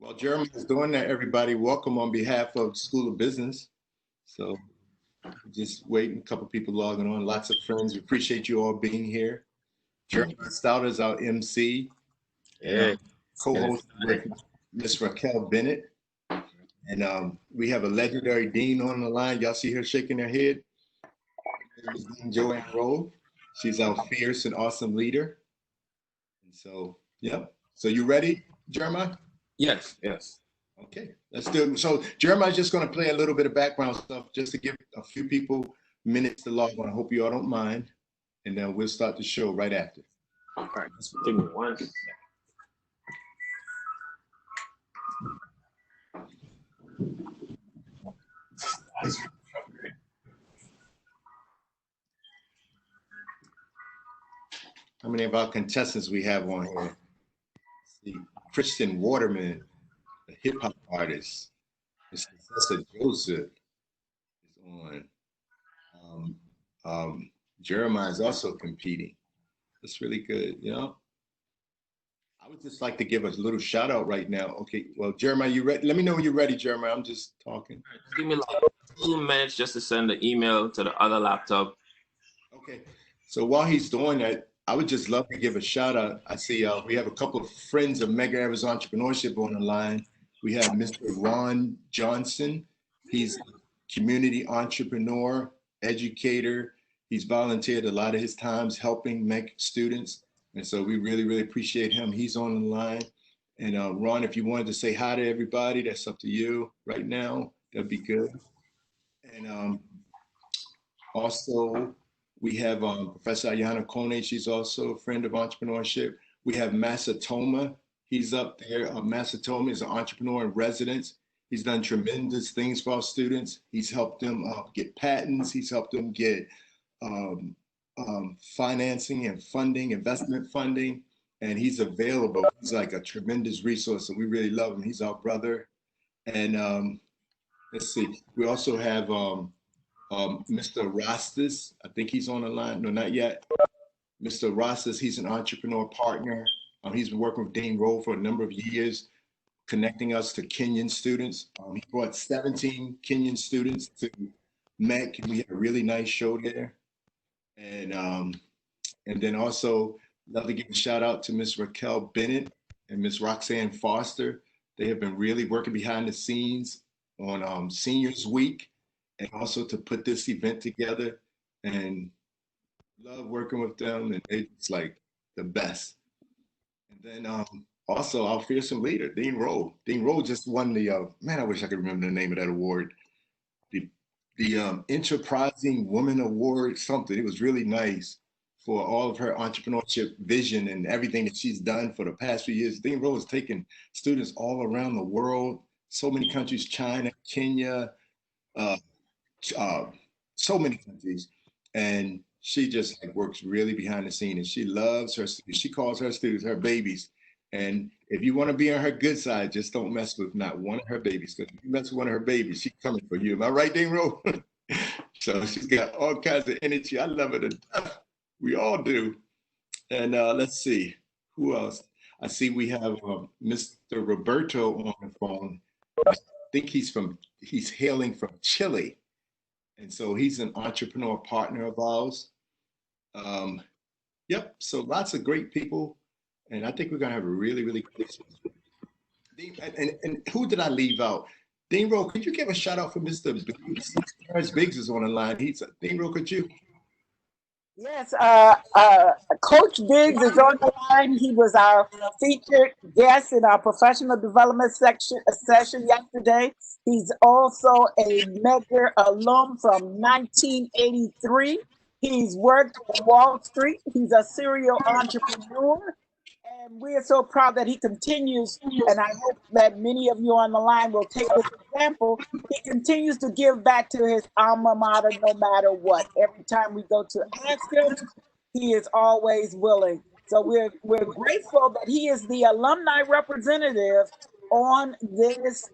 Well, Jeremy is doing that, everybody. Welcome on behalf of School of Business. So just waiting, a couple people logging on, lots of friends. We appreciate you all being here. Jeremy Stout is our MC, and Yeah. co-host with Miss Raquel Bennett. And we have a legendary dean on the line. Y'all see her shaking her head? Her name is Dean Joanne Rowe. She's our fierce and awesome leader. And so, yep. So you ready, Jeremiah? Yes, yes. Okay, let's do it. So Jeremiah's just going to play a little bit of background stuff just to give a few people minutes to log on. I hope you all don't mind. And then we'll start the show right after. All right, give me one second. How many of our contestants we have on here? Let's see, Christian Waterman, a hip hop artist. Mr. Professor Joseph is on. Jeremiah is also competing. That's really good, you know? I would just like to give a little shout out right now. Okay, well, Jeremiah, you ready? Let me know when you're ready, Jeremiah. I'm just talking. Just give me like 2 minutes just to send the email to the other laptop. Okay, so while he's doing that, I would just love to give a shout out. I see we have a couple of friends of Mega Average Entrepreneurship on the line. We have Mr. Ron Johnson. He's a community entrepreneur, educator. He's volunteered a lot of his times helping MEC students. And so we really, really appreciate him. He's on the line. And Ron, if you wanted to say hi to everybody, that's up to you right now. That'd be good. And also, we have Professor Ayana Kone. She's also a friend of entrepreneurship. We have Masatoma. He's up there. Masatoma is an entrepreneur in residence. He's done tremendous things for our students. He's helped them get patents. He's helped them get financing and funding, investment funding, and he's available. He's like a tremendous resource, so we really love him. He's our brother. And let's see, we also have Mr. Rastus. I think he's on the line. No, not yet. Mr. Rastus, he's an entrepreneur partner. He's been working with Dean Rowe for a number of years, connecting us to Kenyan students. He brought 17 Kenyan students to MEC. We had a really nice show there. And then also, love to give a shout out to Miss Raquel Bennett and Miss Roxanne Foster. They have been really working behind the scenes on Seniors Week and also to put this event together. And love working with them, and it's like the best. And then also our fearsome leader, Dean Rowe. Dean Rowe just won the man. I wish I could remember the name of that award. The Enterprising Woman Award, something. It was really nice for all of her entrepreneurship vision and everything that she's done for the past few years. Dean Rowe has taken students all around the world, so many countries, China, Kenya, so many countries. And she just like works really behind the scene, and she loves her students. She calls her students her babies. And if you want to be on her good side, just don't mess with not one of her babies. Because if you mess with one of her babies, she's coming for you. Am I right, Dean Rowe? So she's got all kinds of energy. I love it to death. We all do. And let's see, who else? I see we have Mr. Roberto on the phone. I think he's hailing from Chile. And so he's an entrepreneur partner of ours. Yep, so lots of great people. And I think we're going to have a really, really good show. And who did I leave out? Dean Rowe, could you give a shout out for Mr. Biggs? Terrence Biggs is on the line. Dean Rowe, could you? Yes, Coach Biggs is on the line. He was our featured guest in our professional development session yesterday. He's also a Medgar alum from 1983. He's worked on Wall Street. He's a serial entrepreneur. And we are so proud that he continues, and I hope that many of you on the line will take this example. He continues to give back to his alma mater no matter what. Every time we go to ask him, he is always willing. So we're grateful that he is the alumni representative on this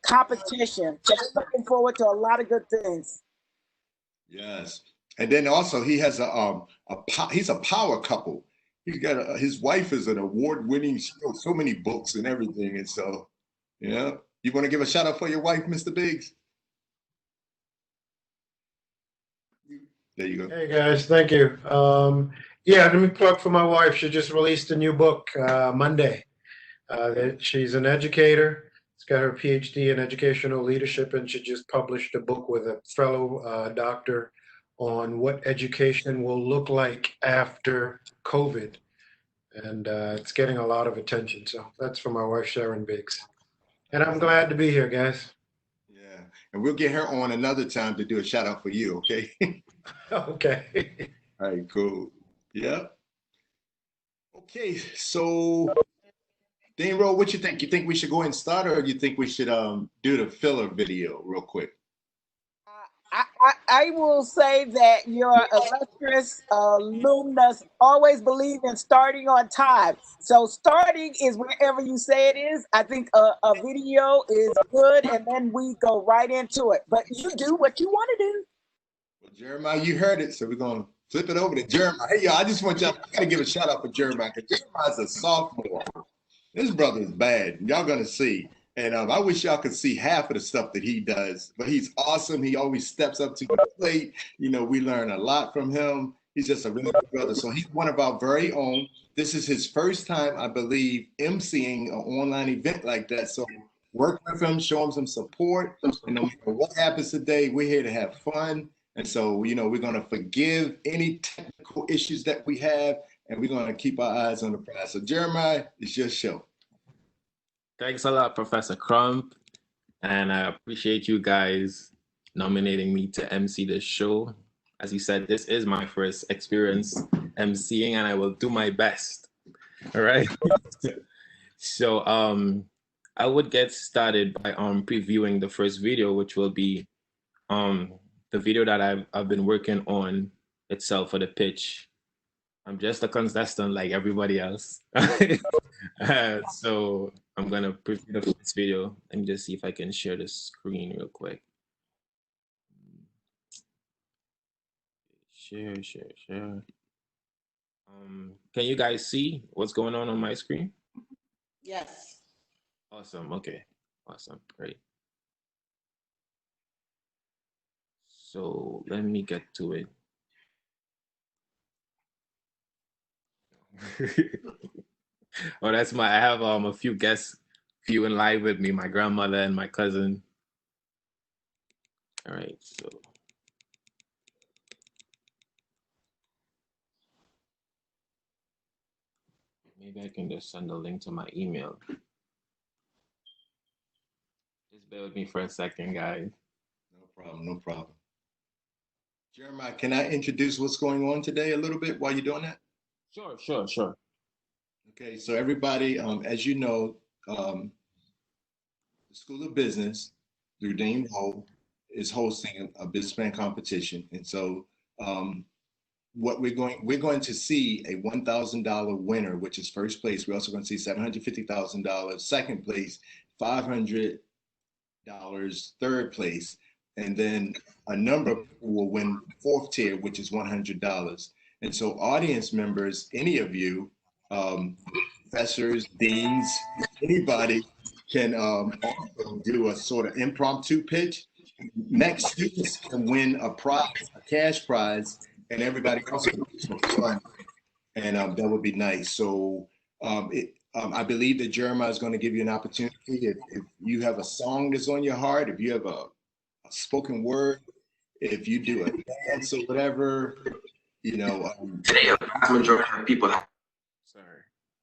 competition. So we're looking forward to a lot of good things. Yes, and then also he has he's a power couple. He's got his wife is an award-winning, so many books and everything, and so Yeah. You want to give a shout out for your wife, Mr. Biggs? There you go. Hey guys, thank you. Yeah, let me plug for my wife. She just released a new book Monday. She's an educator. She's got her PhD in educational leadership, and she just published a book with a fellow doctor on what education will look like after COVID. And it's getting a lot of attention. So that's for my wife, Sharon Biggs. And I'm glad to be here, guys. Yeah. And we'll get her on another time to do a shout out for you, okay? Okay. All right, cool. Yeah. Okay, so Dean Rowe, what you think? You think we should go ahead and start, or you think we should do the filler video real quick? I will say that your illustrious alumnus always believe in starting on time. So starting is wherever you say it is. I think a video is good, and then we go right into it. But you do what you want to do. Well, Jeremiah, you heard it, so we're gonna flip it over to Jeremiah. Hey, y'all, I just want y'all, I gotta give a shout out for Jeremiah, because Jeremiah's a sophomore. This brother is bad. Y'all gonna see. And I wish y'all could see half of the stuff that he does, but he's awesome. He always steps up to the plate. You know, we learn a lot from him. He's just a really good brother. So he's one of our very own. This is his first time, I believe, emceeing an online event like that. So work with him, show him some support. And no matter what happens today, we're here to have fun. And so, you know, we're going to forgive any technical issues that we have, and we're going to keep our eyes on the prize. So Jeremiah, it's your show. Thanks a lot, Professor Crump. And I appreciate you guys nominating me to MC this show. As you said, this is my first experience MCing, and I will do my best. All right. So I would get started by previewing the first video, which will be the video that I've been working on itself for the pitch. I'm just a contestant like everybody else. So I'm gonna preview the first video. Let me just see if I can share the screen real quick. Share. Can you guys see what's going on my screen? Yes. Awesome. Okay. Awesome. Great. So let me get to it. Oh, that's I have a few guests viewing live with me, my grandmother and my cousin. All right, so maybe I can just send a link to my email. Just bear with me for a second, guys. No problem. Jeremiah, can I introduce what's going on today a little bit while you're doing that? Sure. Okay, so everybody, as you know, the School of Business through Dean Rowe is hosting a business plan competition. And so what we're going to see a $1,000 winner, which is first place. We're also going to see $750,000 second place, $500 third place, and then a number of people will win fourth tier, which is $100. And so audience members, any of you, professors, deans, anybody can also do a sort of impromptu pitch. Next students can win a prize, a cash prize, and everybody else can pitch for fun. And that would be nice. So I believe that Jeremiah is going to give you an opportunity. If you have a song that's on your heart, if you have a spoken word, if you do a dance or whatever, you know. Today, a vast majority of people have. Sorry.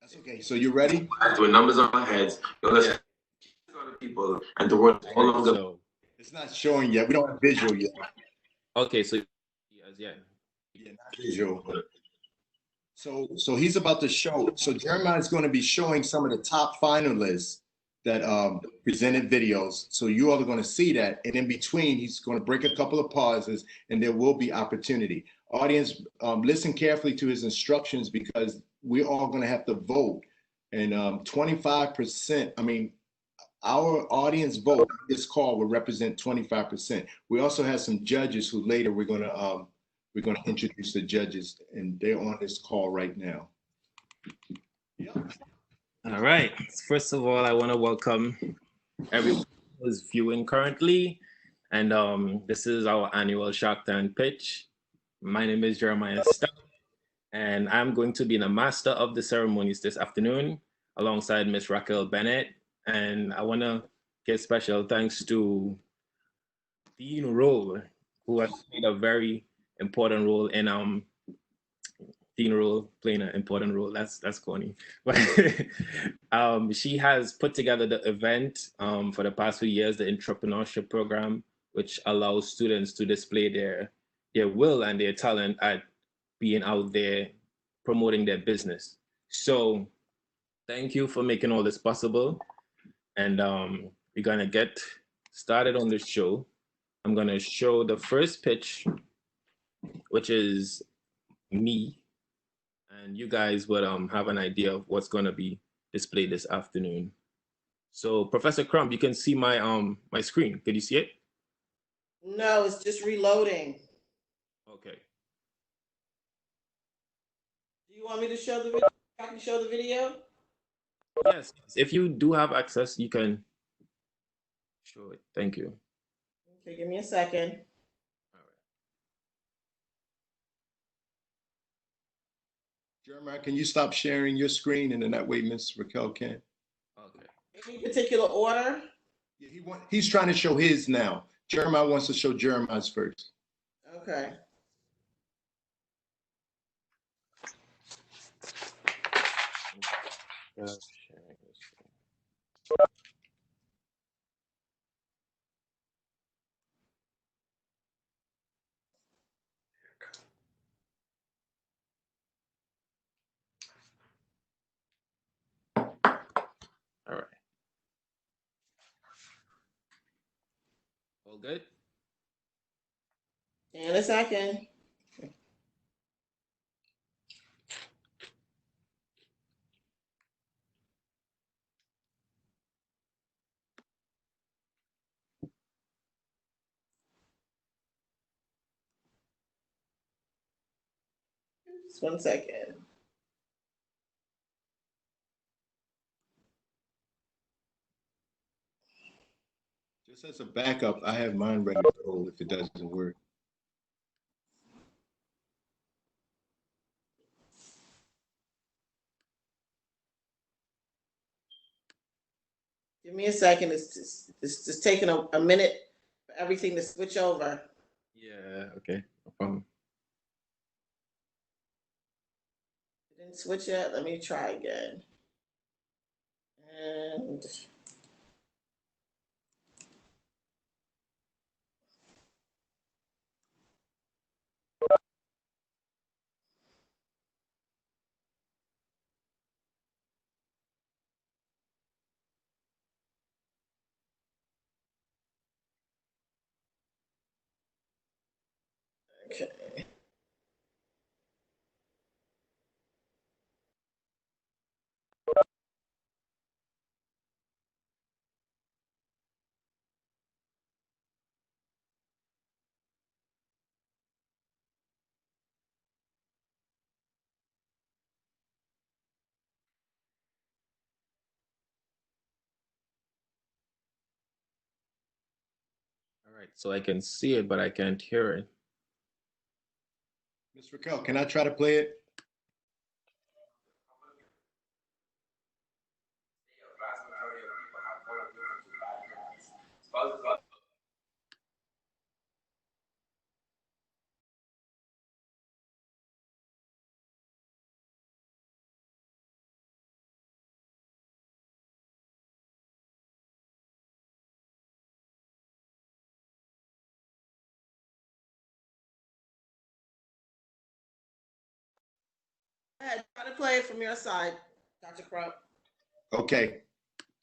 That's okay. So you ready? Doing numbers on our heads. Listen, people and the world all over the. It's not showing yet. We don't have visual yet. Okay, so yeah, not visual. So he's about to show. So Jeremiah is going to be showing some of the top finalists that presented videos. So you all are going to see that. And in between, he's going to break a couple of pauses and there will be opportunity. Audience, listen carefully to his instructions because we're all going to have to vote. And 25%, I mean, our audience vote on this call will represent 25%. We also have some judges who later we're going to introduce the judges, and they're on this call right now. All right. First of all, I want to welcome everyone who's viewing currently. And this is our annual Shark Tank pitch. My name is Jeremiah Stout, and I'm going to be the master of the ceremonies this afternoon alongside Miss Raquel Bennett. And I want to give special thanks to Dean Roll, who has played a very important role in Dean Roll playing an important role. That's corny. But she has put together the event for the past few years, the entrepreneurship program, which allows students to display their will and their talent at being out there promoting their business. So thank you for making all this possible. And we're gonna get started on the show. I'm gonna show the first pitch, which is me, and you guys would have an idea of what's gonna be displayed this afternoon. So Professor Crump, you can see my my screen. Can you see it? No, it's just reloading. Okay. Do you want me to show the video? I can show the video? Yes, if you do have access, you can show it. Thank you. Okay, give me a second. All right. Jeremiah, can you stop sharing your screen, and then that way Miss Raquel can? Okay. Any particular order? Yeah, he's trying to show his now. Jeremiah wants to show Jeremiah's first. Okay. All right. All good? In a second. Just 1 second. Just as a backup, I have mine ready to roll if it doesn't work. Give me a second. It's just taking a minute for everything to switch over. Yeah, okay. No problem. It didn't switch yet. Let me try again. And okay. All right, so I can see it, but I can't hear it. Miss Raquel, can I try to play it? Go ahead, try to play it from your side, Dr. Crump. Okay.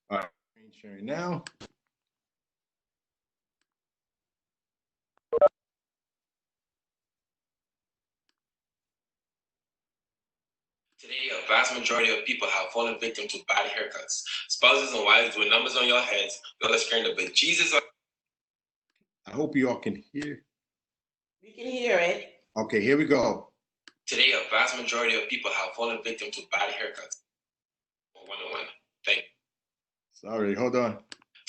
All right. Screen sharing now. Today, a vast majority of people have fallen victim to bad haircuts. Spouses and wives doing numbers on your heads. Y'all are scaring the big Jesus. I hope you all can hear. We can hear it. Okay, here we go. Today, a vast majority of people have fallen victim to bad haircuts. 101. Thank you. Sorry, hold on.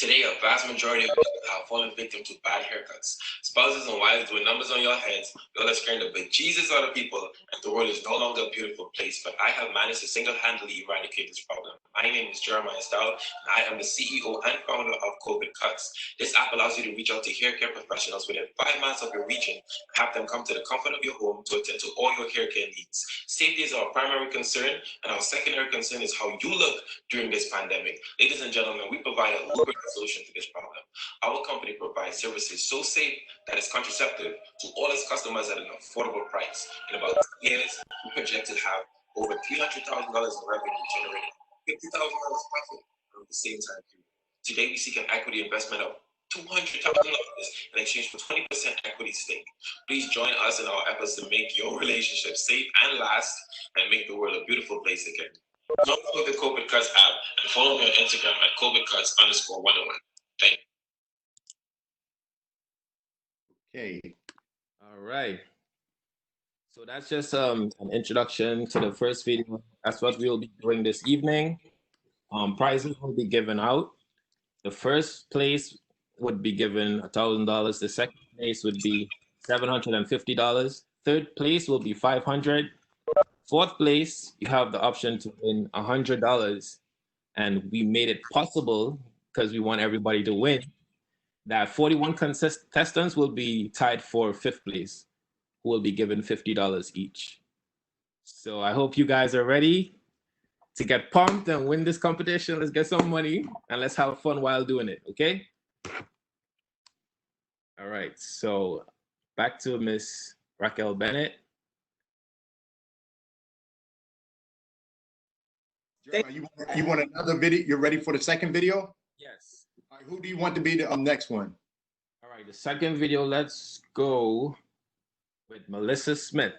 Today, a vast majority of people have fallen victim to bad haircuts. Spouses and wives doing numbers on your heads, y'all are scaring the bejesus out of people, and the world is no longer a beautiful place. But I have managed to single-handedly eradicate this problem. My name is Jeremiah Style, and I am the CEO and founder of COVID Cuts. This app allows you to reach out to hair care professionals within 5 miles of your region and have them come to the comfort of your home to attend to all your hair care needs. Safety is our primary concern, and our secondary concern is how you look during this pandemic. Ladies and gentlemen, we provide a lucrative solution to this problem. Our company provides services so safe that it's contraceptive to all its customers at an affordable price. In about 2 years, we project to have over $300,000 in revenue generated, $50,000 profit over the same time period. Today, we seek an equity investment of $200,000 in exchange for 20% equity stake. Please join us in our efforts to make your relationship safe and last, and make the world a beautiful place again. Don't forget the COVID Cuts app and follow me on Instagram at COVIDcuts_101. Thank you. Okay. All right. So that's just an introduction to the first video. That's what we'll be doing this evening. Prizes will be given out. The first place would be given $1,000. The second place would be $750. Third place will be $500. Fourth place, you have the option to win $100. And we made it possible, because we want everybody to win, that 41 contestants will be tied for fifth place, who will be given $50 each. So I hope you guys are ready to get pumped and win this competition. Let's get some money and let's have fun while doing it, okay? All right, so back to Miss Raquel Bennett. Jeremiah, you want another video? You're ready for the second video? Yes. All right, who do you want to be the next one? All right, the second video, let's go with Melissa Smith.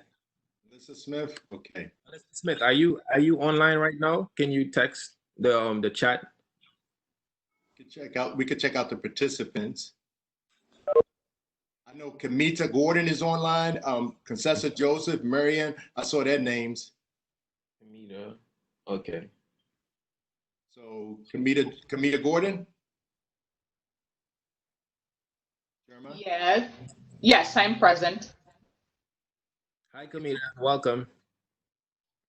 Melissa Smith? Okay. Melissa Smith, are you online right now? Can you text the chat? We could check out the participants. I know Kamita Gordon is online, Concessa Joseph, Marianne, I saw their names. Kamita, okay. So Kamita Gordon? Jeremiah? Yes, I'm present. Hi, Kamita, welcome.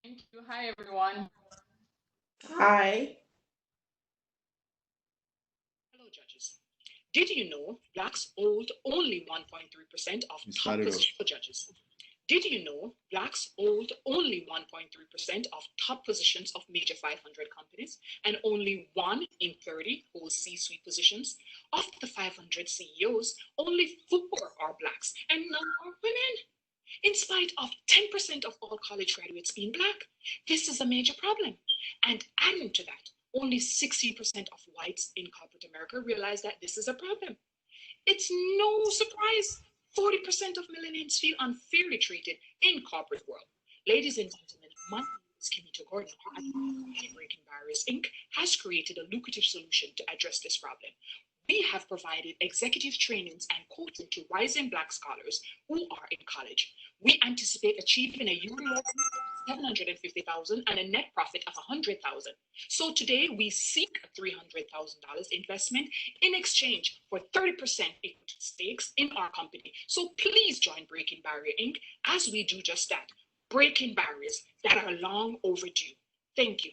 Thank you. Hi, everyone. Hi. Hello, judges. Did you know blacks hold only 1.3% of top positions for judges? Did you know blacks hold only 1.3% of top positions of major 500 companies, and only 1 in 30 hold C-suite positions? Of the 500 CEOs, only 4 are blacks and none are women. In spite of 10% of all college graduates being black, this is a major problem. And adding to that, only 60% of whites in corporate America realize that this is a problem. It's no surprise 40% of millennials feel unfairly treated in corporate world. Ladies and gentlemen, my name is Kamita Gordon, and Breaking Barriers Inc. has created a lucrative solution to address this problem. We have provided executive trainings and coaching to rising black scholars who are in college. We anticipate achieving a yearly revenue of $750,000 and a net profit of $100,000. So today we seek a $300,000 investment in exchange for 30% equity stakes in our company. So please join Breaking Barrier Inc. as we do just that, breaking barriers that are long overdue. Thank you.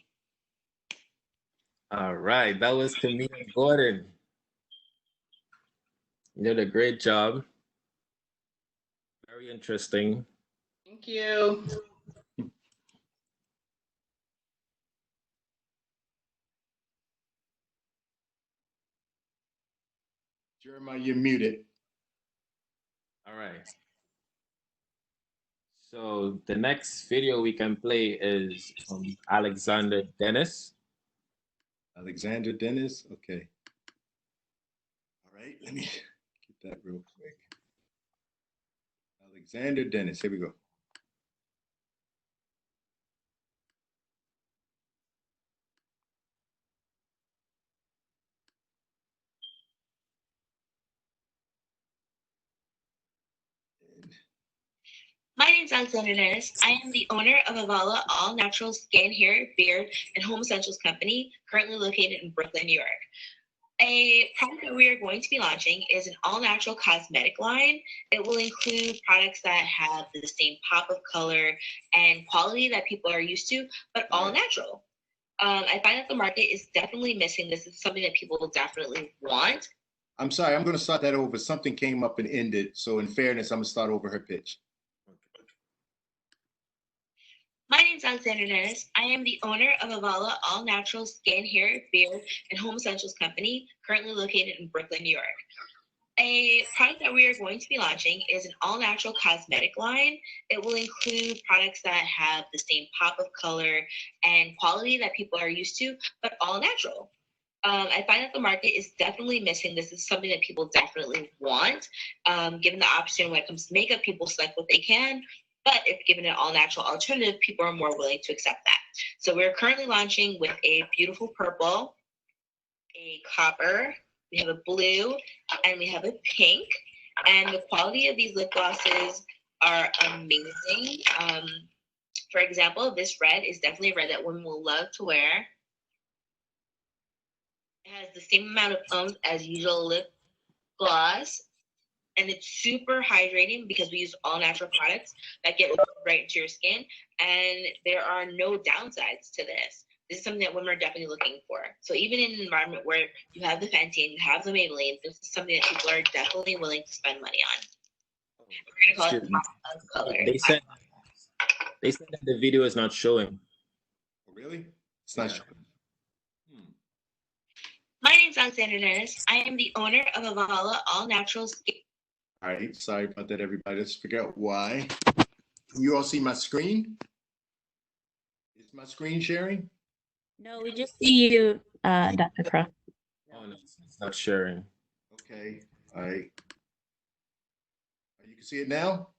All right, that was Kamita Gordon. You did a great job. Very interesting. Thank you. Jeremiah, you're muted. All right. So the next video we can play is from Alexander Dennis. Alexander Dennis, okay. All right, let me get that real quick. Alexander Dennis, here we go. My name is Alexander Dennis. I am the owner of Avala All Natural Skin, Hair, Beard, and Home Essentials Company, currently located in Brooklyn, New York. A product that we are going to be launching is an all-natural cosmetic line. It will include products that have the same pop of color and quality that people are used to, but all natural. I find that the market is definitely missing. This is something that people will definitely want. I'm sorry, I'm going to start that over. Something came up and ended. So in fairness, I'm going to start over her pitch. My name is Alexander Dennis. I am the owner of Avala All Natural Skin, Hair, Beard, and Home Essentials Company, currently located in Brooklyn, New York. A product that we are going to be launching is an all-natural cosmetic line. It will include products that have the same pop of color and quality that people are used to, but all natural. I find that the market is definitely missing. This is something that people definitely want. Given the option when it comes to makeup, people select what they can. But if given an all-natural alternative, people are more willing to accept that. So we're currently launching with a beautiful purple, a copper, we have a blue, and we have a pink. And the quality of these lip glosses are amazing. For example, this red is definitely a red that women will love to wear. It has the same amount of oomph as usual lip gloss. And it's super hydrating because we use all natural products that get right into your skin. And there are no downsides to this. This is something that women are definitely looking for. So even in an environment where you have the Fenty and you have the Maybelline, this is something that people are definitely willing to spend money on. We're gonna call it pop of color. They said that the video is not showing. Really? It's not showing. My name is Alexander Dennis. I am the owner of Avala All Natural Skin. All right, sorry about that, everybody. Let's figure out why. Can you all see my screen? Is my screen sharing? No, we just see you, Dr. Crow. Oh, no, it's not sharing. Okay, all right. You can see it now?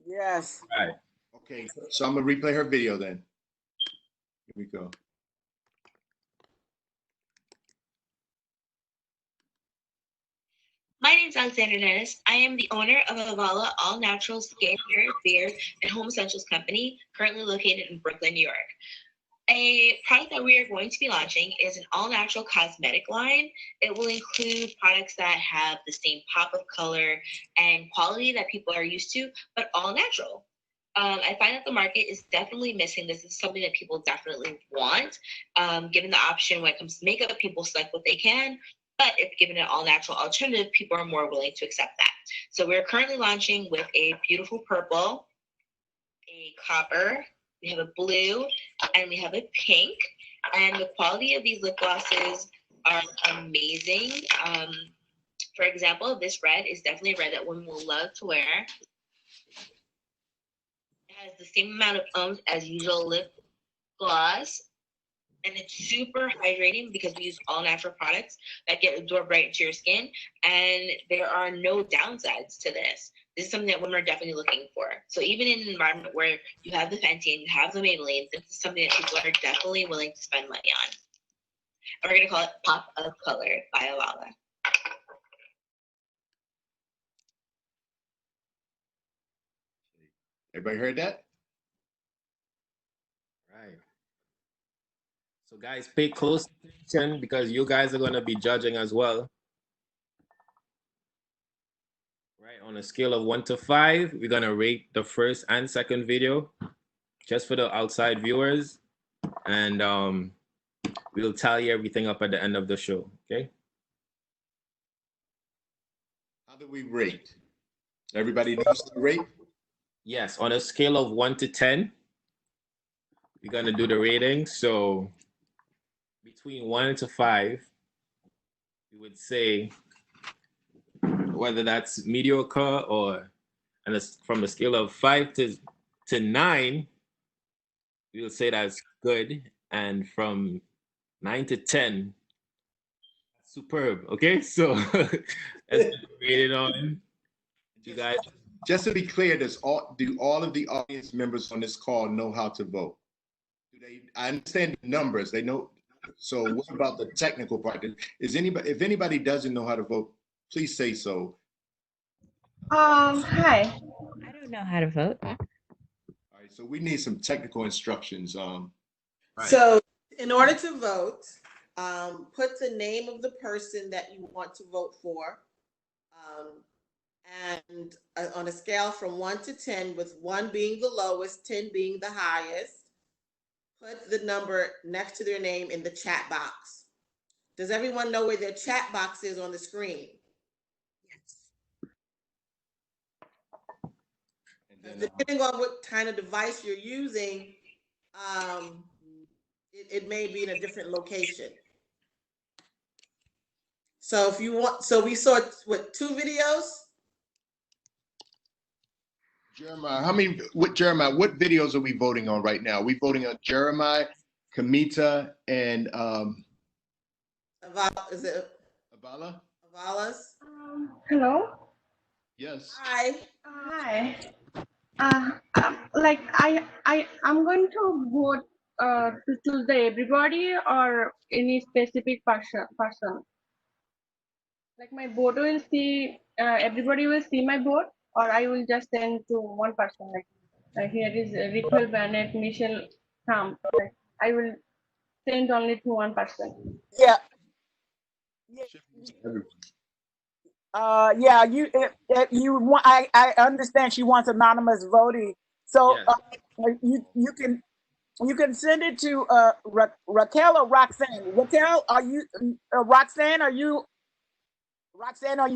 Yes. All right. Okay, so I'm gonna replay her video then. Here we go. My name is Alexander Dennis. I am the owner of Avala All Natural Skin, Hair, Beard, and Home Essentials Company, currently located in Brooklyn, New York. A product that we are going to be launching is an all-natural cosmetic line. It will include products that have the same pop of color and quality that people are used to, but all natural. I find that the market is definitely missing. This is something that people definitely want. Given the option when it comes to makeup, people select what they can. But if given an all-natural alternative, people are more willing to accept that. So we're currently launching with a beautiful purple, a copper, we have a blue, and we have a pink. And the quality of these lip glosses are amazing. For example, this red is definitely a red that women will love to wear. It has the same amount of oomph as usual lip gloss. And it's super hydrating because we use all natural products that get absorbed right into your skin. And there are no downsides to this. This is something that women are definitely looking for. So even in an environment where you have the Fenty and you have the Maybelline, this is something that people are definitely willing to spend money on. And we're gonna call it Pop of Color by Avala. Everybody heard that? Right. So guys, pay close attention because you guys are gonna be judging as well. Right, on a scale of 1 to 5, we're gonna rate the first and second video just for the outside viewers. And we'll tally everything up at the end of the show, okay? How do we rate? Everybody knows the rate? Yes, on a scale of 1 to 10, we're gonna do the rating. So between 1 to 5, we would say whether that's mediocre or, and from a scale of 5 to 9, we will say that's good, and from 9 to 10, superb. Okay, so let's rate it on. You guys. Just to be clear, do all of the audience members on this call know how to vote? I understand the numbers, they know. So what about the technical part? If anybody doesn't know how to vote, please say so. Hi. I don't know how to vote. All right, so we need some technical instructions. Right. So in order to vote, put the name of the person that you want to vote for, and on a scale from 1 to 10, with 1 being the lowest, 10 being the highest, put the number next to their name in the chat box. Does everyone know where their chat box is on the screen? Yes. Depending on what kind of device you're using, it may be in a different location. So if you want, so we saw what, 2 videos? Jeremiah, Jeremiah, what videos are we voting on right now? Are we voting on Jeremiah, Kamita, and Is it Avala? Avala's? Hello. Yes. Hi. Hi. Like I'm going to vote to choose the everybody or any specific person. Like my vote will see everybody will see my vote, or I will just send to one person. Like here is Rachel Bennett, Michelle Trump. Like I will send only to one person. Yeah. Yeah, you want. I understand she wants anonymous voting, so you can send it to Raquel or Roxanne. Raquel, are you Roxanne? Are you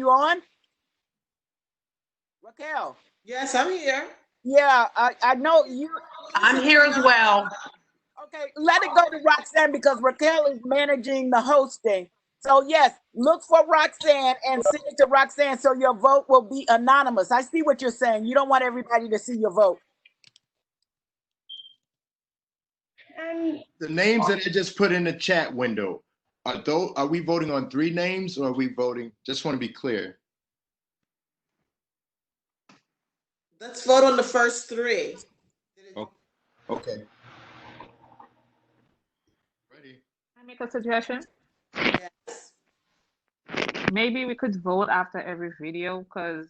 on? Raquel. Yes, I'm here. Yeah, I know you. I'm here as well. Okay, let it go to Roxanne because Raquel is managing the hosting. So yes, look for Roxanne and send it to Roxanne so your vote will be anonymous. I see what you're saying. You don't want everybody to see your vote. And the names that I just put in the chat window, are we voting on 3 names or are we voting? Just want to be clear. Let's vote on the first 3. Okay. Can I make a suggestion? Yes. Maybe we could vote after every video because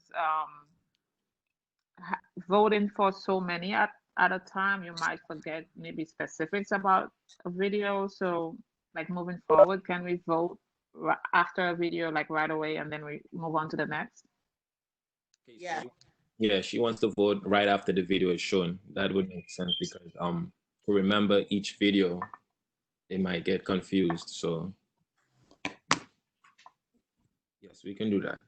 voting for so many at a time, you might forget maybe specifics about a video. So like moving forward, can we vote after a video like right away and then we move on to the next? Yeah. Yeah, she wants to vote right after the video is shown. That would make sense because to remember each video, they might get confused. So yes, we can do that.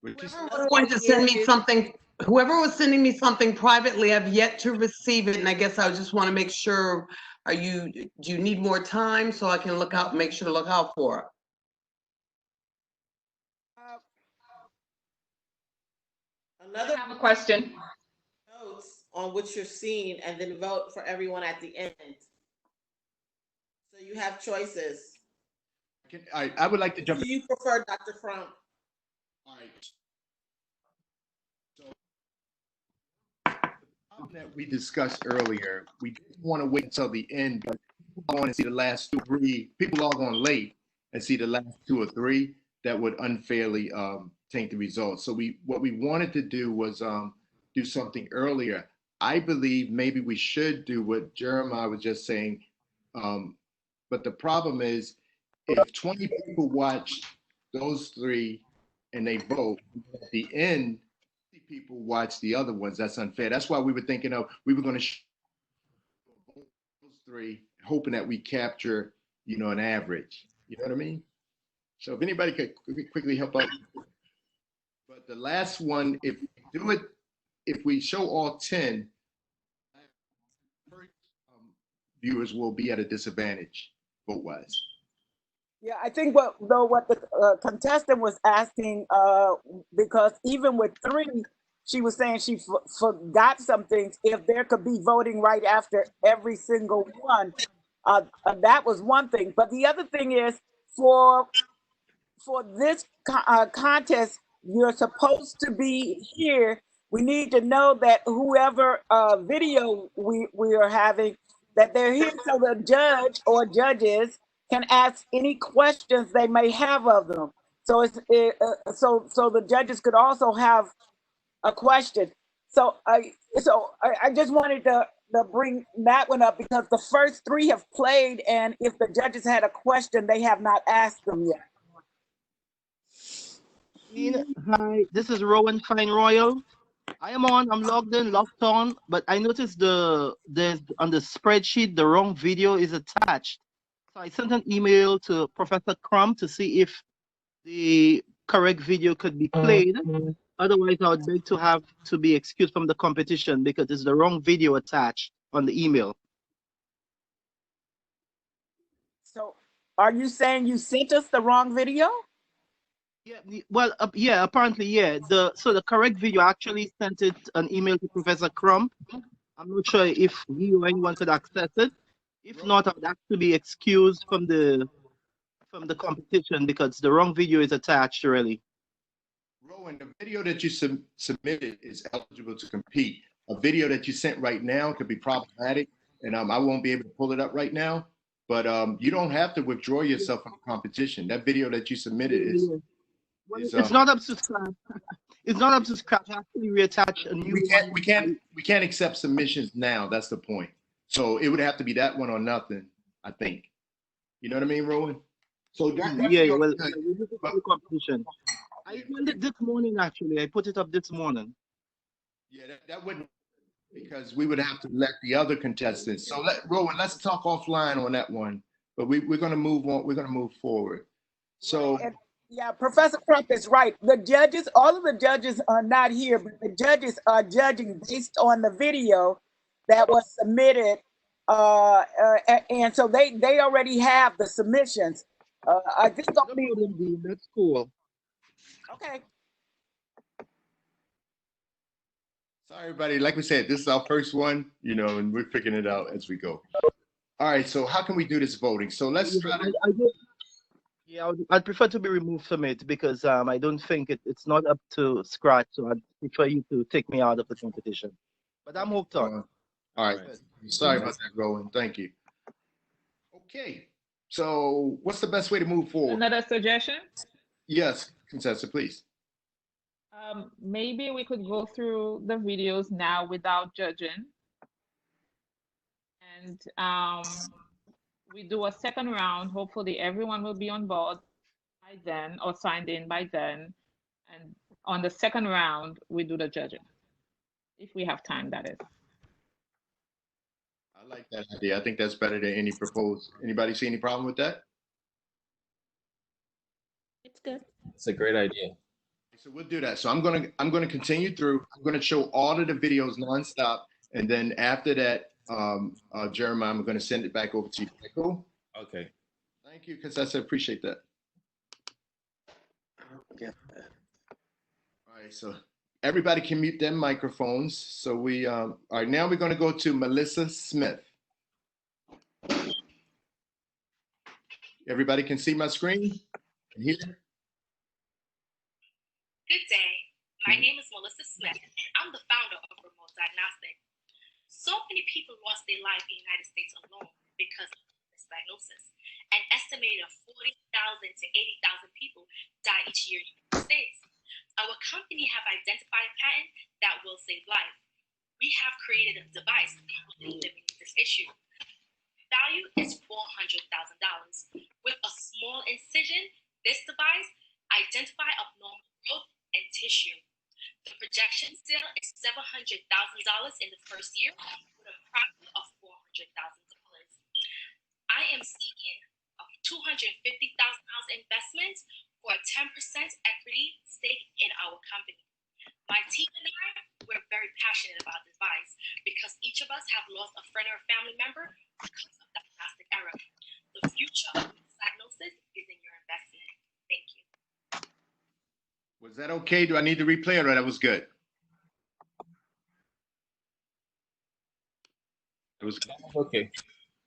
Whoever was going to send me something, whoever was sending me something privately, I've yet to receive it, and I guess I just want to make sure. Do you need more time so I can look out, make sure to look out for it? Another I have a question. Notes on what you're seeing and then vote for everyone at the end. So you have choices. I would like to jump in. Do you prefer Dr. Crump? All right. So that we discussed earlier, we didn't want to wait until the end, but people want to see the last 2 or 3. People log on late and see the last 2 or 3. That would unfairly taint the results. So what we wanted to do was do something earlier. I believe maybe we should do what Jeremiah was just saying, but the problem is if 20 people watch those 3 and they vote, at the end, people watch the other ones. That's unfair. That's why we were thinking of, we were going to vote those 3, hoping that we capture, an average. You know what I mean? So if anybody could quickly help out. But the last one, if we show all 10, viewers will be at a disadvantage vote-wise. Yeah, I think what the contestant was asking, because even with 3, she was saying she forgot some things. If there could be voting right after every single one, that was one thing. But the other thing is for this contest, you're supposed to be here. We need to know that whoever video we are having, that they're here so the judge or judges can ask any questions they may have of them. So so the judges could also have a question. So I just wanted to bring that one up because the first three have played, and if the judges had a question, they have not asked them yet. Hi, this is Rowan Fine Royal. I'm logged in, logged on, but I noticed there's on the spreadsheet the wrong video is attached. So I sent an email to Professor Crump to see if the correct video could be played. Otherwise, I would beg to have to be excused from the competition because it's the wrong video attached on the email. So are you saying you sent us the wrong video? Yeah, well, yeah, apparently, yeah. So the correct video, I actually sent it an email to Professor Crump. I'm not sure if he or anyone could access it. If not, I would have to be excused from the competition because the wrong video is attached really. Rowan, the video that you submitted is eligible to compete. A video that you sent right now could be problematic, and I won't be able to pull it up right now. But you don't have to withdraw yourself from the competition. That video that you submitted is. It's not up to scratch. It's not up to scratch. I actually reattach a new one. We can't accept submissions now. That's the point. So it would have to be that one or nothing, I think. You know what I mean, Rowan? So yeah, well, this is the competition. I emailed it this morning, actually. I put it up this morning. Yeah, that wouldn't, because we would have to let the other contestants. So Rowan, let's talk offline on that one. But we're going to move on. We're going to move forward. So. Right. Yeah, Professor Crump is right. The judges, all of the judges are not here, but the judges are judging based on the video that was submitted. And so they already have the submissions. I think that's cool. Okay. Sorry, everybody. Like we said, this is our first one, and we're figuring it out as we go. All right. So how can we do this voting? So let's try to. Yeah, I'd prefer to be removed from it because I don't think it's not up to scratch. So I'd prefer you to take me out of the competition. But I'm hooked on. All right. Sorry about that, Rowan. Thank you. Okay. So what's the best way to move forward? Another suggestion? Yes, Contessa, please. Maybe we could go through the videos now without judging. And we do a second round. Hopefully everyone will be on board by then or signed in by then. And on the second round, we do the judging. If we have time, that is. I like that idea. I think that's better than any proposed. Anybody see any problem with that? It's good. It's a great idea. So we'll do that. So I'm gonna continue through. I'm gonna show all of the videos nonstop, and then after that, Jeremiah, I'm gonna send it back over to you. Cool? Okay. Thank you, Contessa. Appreciate that. Yeah. All right. So everybody can mute their microphones. So we all right. Now we're gonna go to Melissa Smith. Everybody can see my screen and hear. Good day. My name is Melissa Smith. I'm the founder of Remote Diagnostic. So many people lost their life in the United States alone because of misdiagnosis. An estimated 40,000 to 80,000 people die each year in the United States. Our company have identified a patent that will save life. We have created a device to eliminate this issue. Value is $400,000. With a small incision, this device identifies abnormal growth and tissue. The projection sale is $700,000 in the first year with a profit of $400,000. I am seeking a $250,000 investment for a 10% equity stake in our company. My team and I, we're very passionate about this device because each of us have lost a friend or a family member because of diagnostic error. The future of diagnosis is in your investment. Thank you. Was that okay? Do I need to replay it or that was good? It was okay.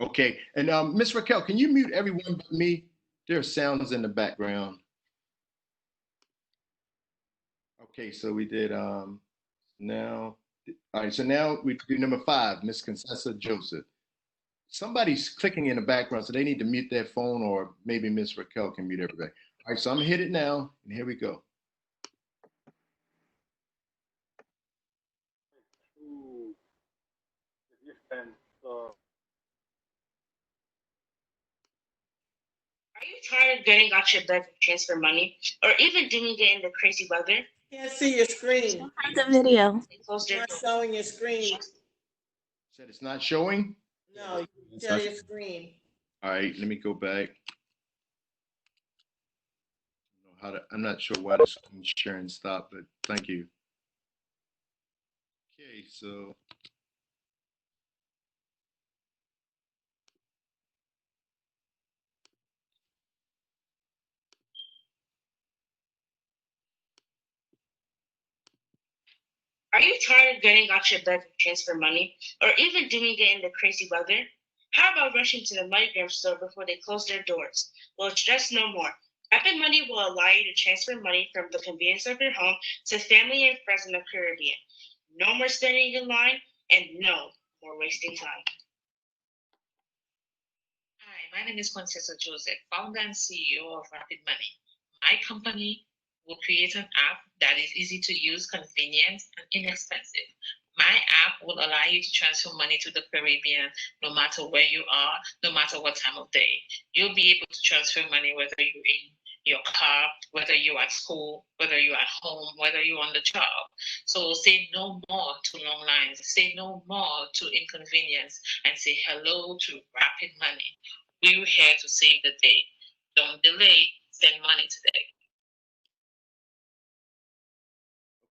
Okay. And Miss Raquel, can you mute everyone but me? There are sounds in the background. Okay, so we did now. All right, so now we do number 5, Miss Contessa Joseph. Somebody's clicking in the background, so they need to mute their phone, or maybe Miss Raquel can mute everybody. All right, so I'm gonna hit it now, and here we go. tired of getting out your bed to transfer money, or even doing it in the crazy weather? Can't see your screen. The video. Close It's their not doors. showing your screen. Said it's not showing. No, you It's share not- your screen. All right, let me go back. I'm not sure why the screen sharing stopped, but thank you. Okay, so Are you tired of getting out your bed to transfer money, or even doing it in the crazy weather? How about rushing to the MoneyGram store before they close their doors? Well, just no more. Epic Money will allow you to transfer money from the convenience of your home to family and friends in the Caribbean. No more standing in line, and no more wasting time. Hi, my name is Francesca Joseph, founder and CEO of Rapid Money. My company will create an app that is easy to use, convenient, and inexpensive. My app will allow you to transfer money to the Caribbean no matter where you are, no matter what time of day. You'll be able to transfer money whether you're in your car, whether you're at school, whether you're at home, whether you're on the job. So say no more to long lines, say no more to inconvenience, and say hello to Rapid Money. We're here to save the day. Don't delay, send money today.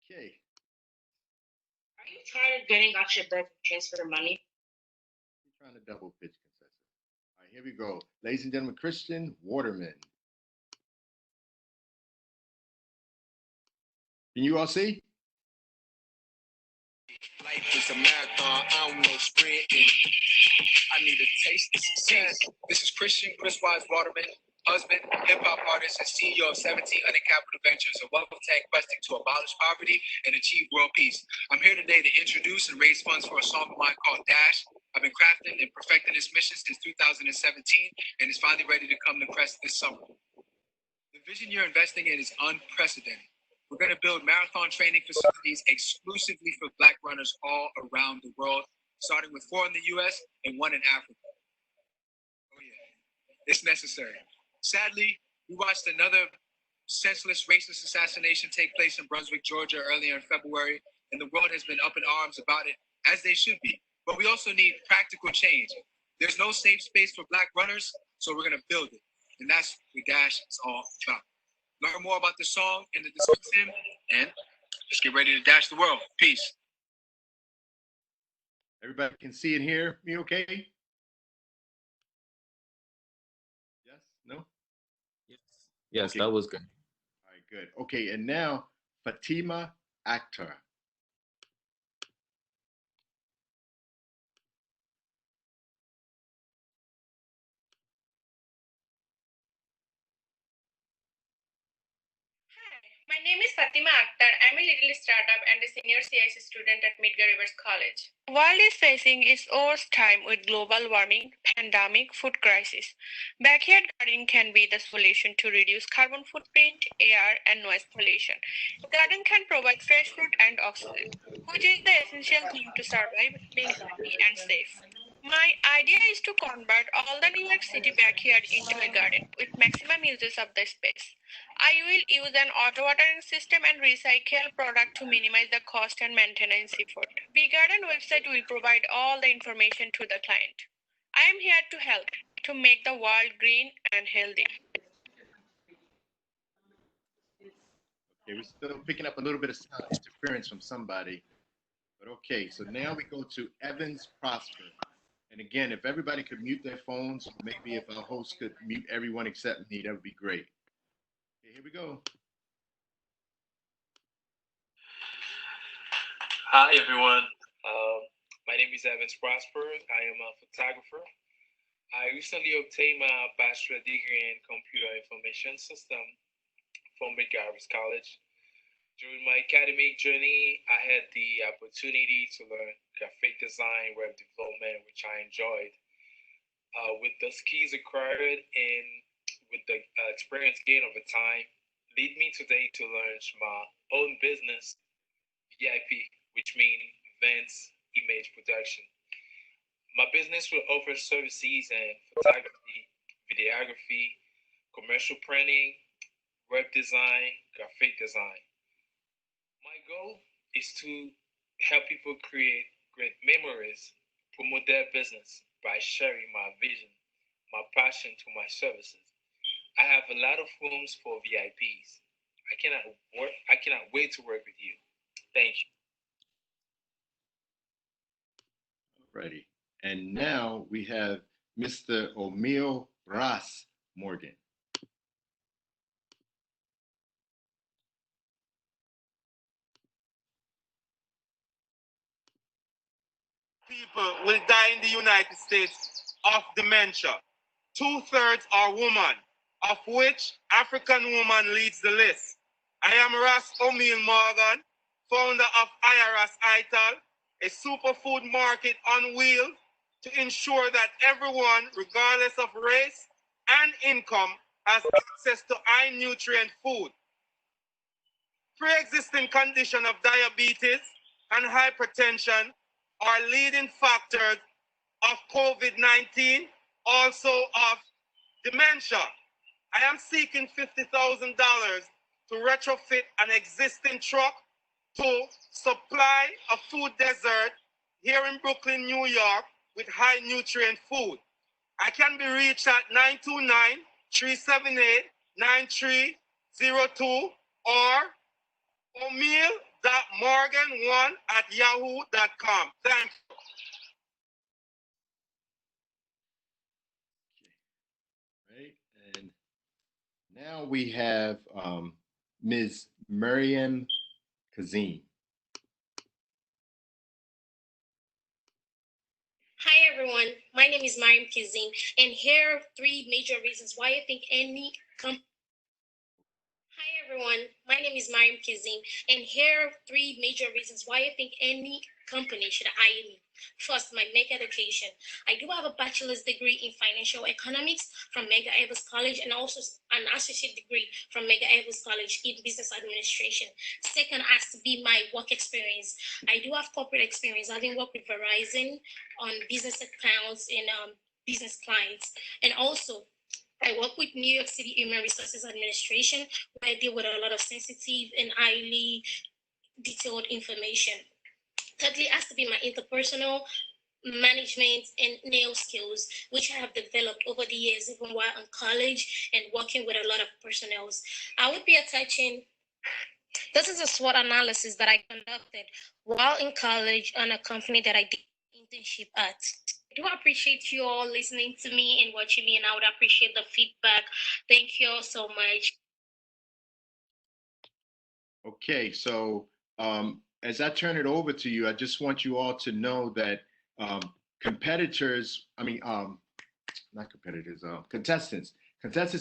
okay. Are you tired of getting out your bed to transfer money? I'm trying to double pitch concession. All right, here we go. Ladies and gentlemen, Christian Waterman. Can you all see? Life is a marathon, I don't know sprinting. I need a taste of success. This is Christian Chris Wise Waterman, husband, hip-hop artist, and CEO of 17 Capital Ventures, a wealth tank questing to abolish poverty and achieve world peace. I'm here today to introduce and raise funds for a song of mine called Dash. I've been crafting and perfecting this mission since 2017, and it's finally ready to come to press this summer. The vision you're investing in is unprecedented. We're going to build marathon training facilities exclusively for Black runners all around the world, starting with 4 in the US and 1 in Africa. Oh yeah, it's necessary. Sadly, we watched another senseless racist assassination take place in Brunswick, Georgia earlier in February, and the world has been up in arms about it, as they should be. But we also need practical change. There's no safe space for Black runners, so we're going to build it. And that's what Dash is all about. Learn more about the song in the description, and let's get ready to dash the world. Peace. Everybody can see and hear me okay? Yes? No? Yes, Okay. that was good. All right, good. Okay, and now Fatima Akhtar. My name is Fatima Akhtar. I'm a little startup and a senior CIC student at Midgar Rivers College. The world is facing its worst time with global warming, pandemic, food crisis. Backyard gardening can be the solution to reduce carbon footprint, air, and noise pollution. A garden can provide fresh fruit and oxygen, which is the essential thing to survive, being happy and safe. My idea is to convert all the New York City backyard into a garden with maximum uses of the space. I will use an auto watering system and recycle product to minimize the cost and maintenance effort. The garden website will provide all the information to the client. I am here to help to make the world green and healthy. Okay, we're still picking up a little bit of sound interference from somebody. But okay, so now we go to Evans Prosper. And again, if everybody could mute their phones, or maybe if our host could mute everyone except me, that would be great. Okay, here we go. Hi, everyone. My name is Evans Prosper. I am a photographer. I recently obtained my bachelor degree in computer information system from Midgar Rivers College. During my academic journey, I had the opportunity to learn graphic design, web development, which I enjoyed. With the skills acquired and with the experience gained over time, lead me today to launch my own business, VIP, which means events, image production. My business will offer services in photography, videography, commercial printing, web design, graphic design. My goal is to help people create great memories, promote their business by sharing my vision, my passion to my services. I have a lot of rooms for VIPs. I cannot wait to work with you. Thank you. Alrighty. And now we have Mr. O'Meal Ross Morgan. People will die in the United States of dementia. 2/3 are women, of which African woman leads the list. I am Ross O'Meal Morgan, founder of IRAS ITAL, a superfood market on wheels to ensure that everyone, regardless of race and income, has access to high nutrient food. Pre-existing condition of diabetes and hypertension are leading factors of COVID-19, also of dementia. I am seeking $50,000 to retrofit an existing truck to supply a food desert here in Brooklyn, New York, with high nutrient food. I can be reached at 929-378-9302 or O'Meal.morgan1@yahoo.com. Thank you. Right. And now we have Ms. Miriam Kazim. Hi everyone, my name is Mariam Kizim, and here are 3 major reasons why I think any company. Hi everyone, my name is Mariam Kizim, and here are 3 major reasons why I think any company should hire me. First, my MEG education. I do have a bachelor's degree in financial economics from Medgar Evers College and also an associate degree from Medgar Evers College in business administration. Second has to be my work experience. I do have corporate experience, having worked with Verizon on business accounts and business clients. And also, I work with New York City Human Resources Administration, where I deal with a lot of sensitive and highly detailed information. Thirdly, has to be my interpersonal management and nail skills, which I have developed over the years, even while in college and working with a lot of personnel. I would be attaching. This is a SWOT analysis that I conducted while in college on a company that I did internship at. I do appreciate you all listening to me and watching me, and I would appreciate the feedback. Thank you all so much. Okay, so as I turn it over to you, I just want you all to know that competitors, not competitors, contestants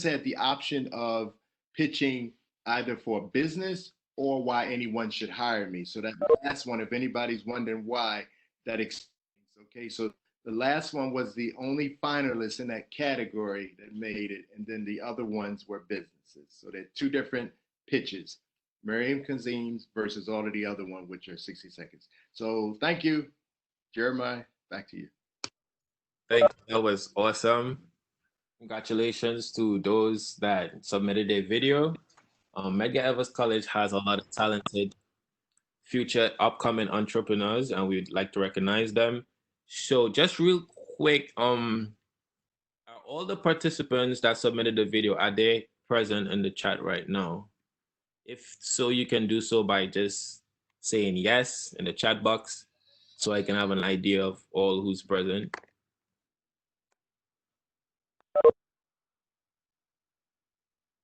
had the option of pitching either for business or why anyone should hire me. So that's one, if anybody's wondering why that explains. Okay, so the last one was the only finalist in that category that made it, and then the other ones were businesses. So they're 2 different pitches. Miriam Kazim's versus all of the other one, which are 60 seconds. So thank you, Jeremiah, back to you. Thank you. That was awesome. Congratulations to those that submitted their video. Medgar Evers College has a lot of talented future upcoming entrepreneurs, and we'd like to recognize them. So just real quick, are all the participants that submitted the video, are they present in the chat right now? If so, you can do so by just saying yes in the chat box so I can have an idea of all who's present.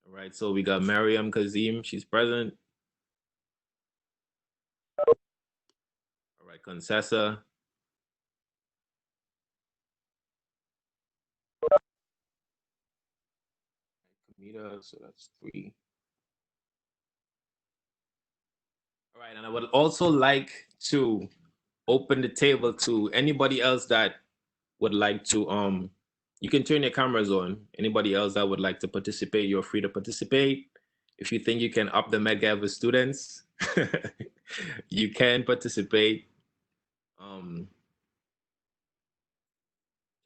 All right, so we got Mariam Kazim, she's present. All right, Concessa. Kamita, so that's 3. All right, and I would also like to open the table to anybody else that would like to, you can turn your cameras on. Anybody else that would like to participate, you're free to participate. If you think you can up the Medgar Evers students, you can participate.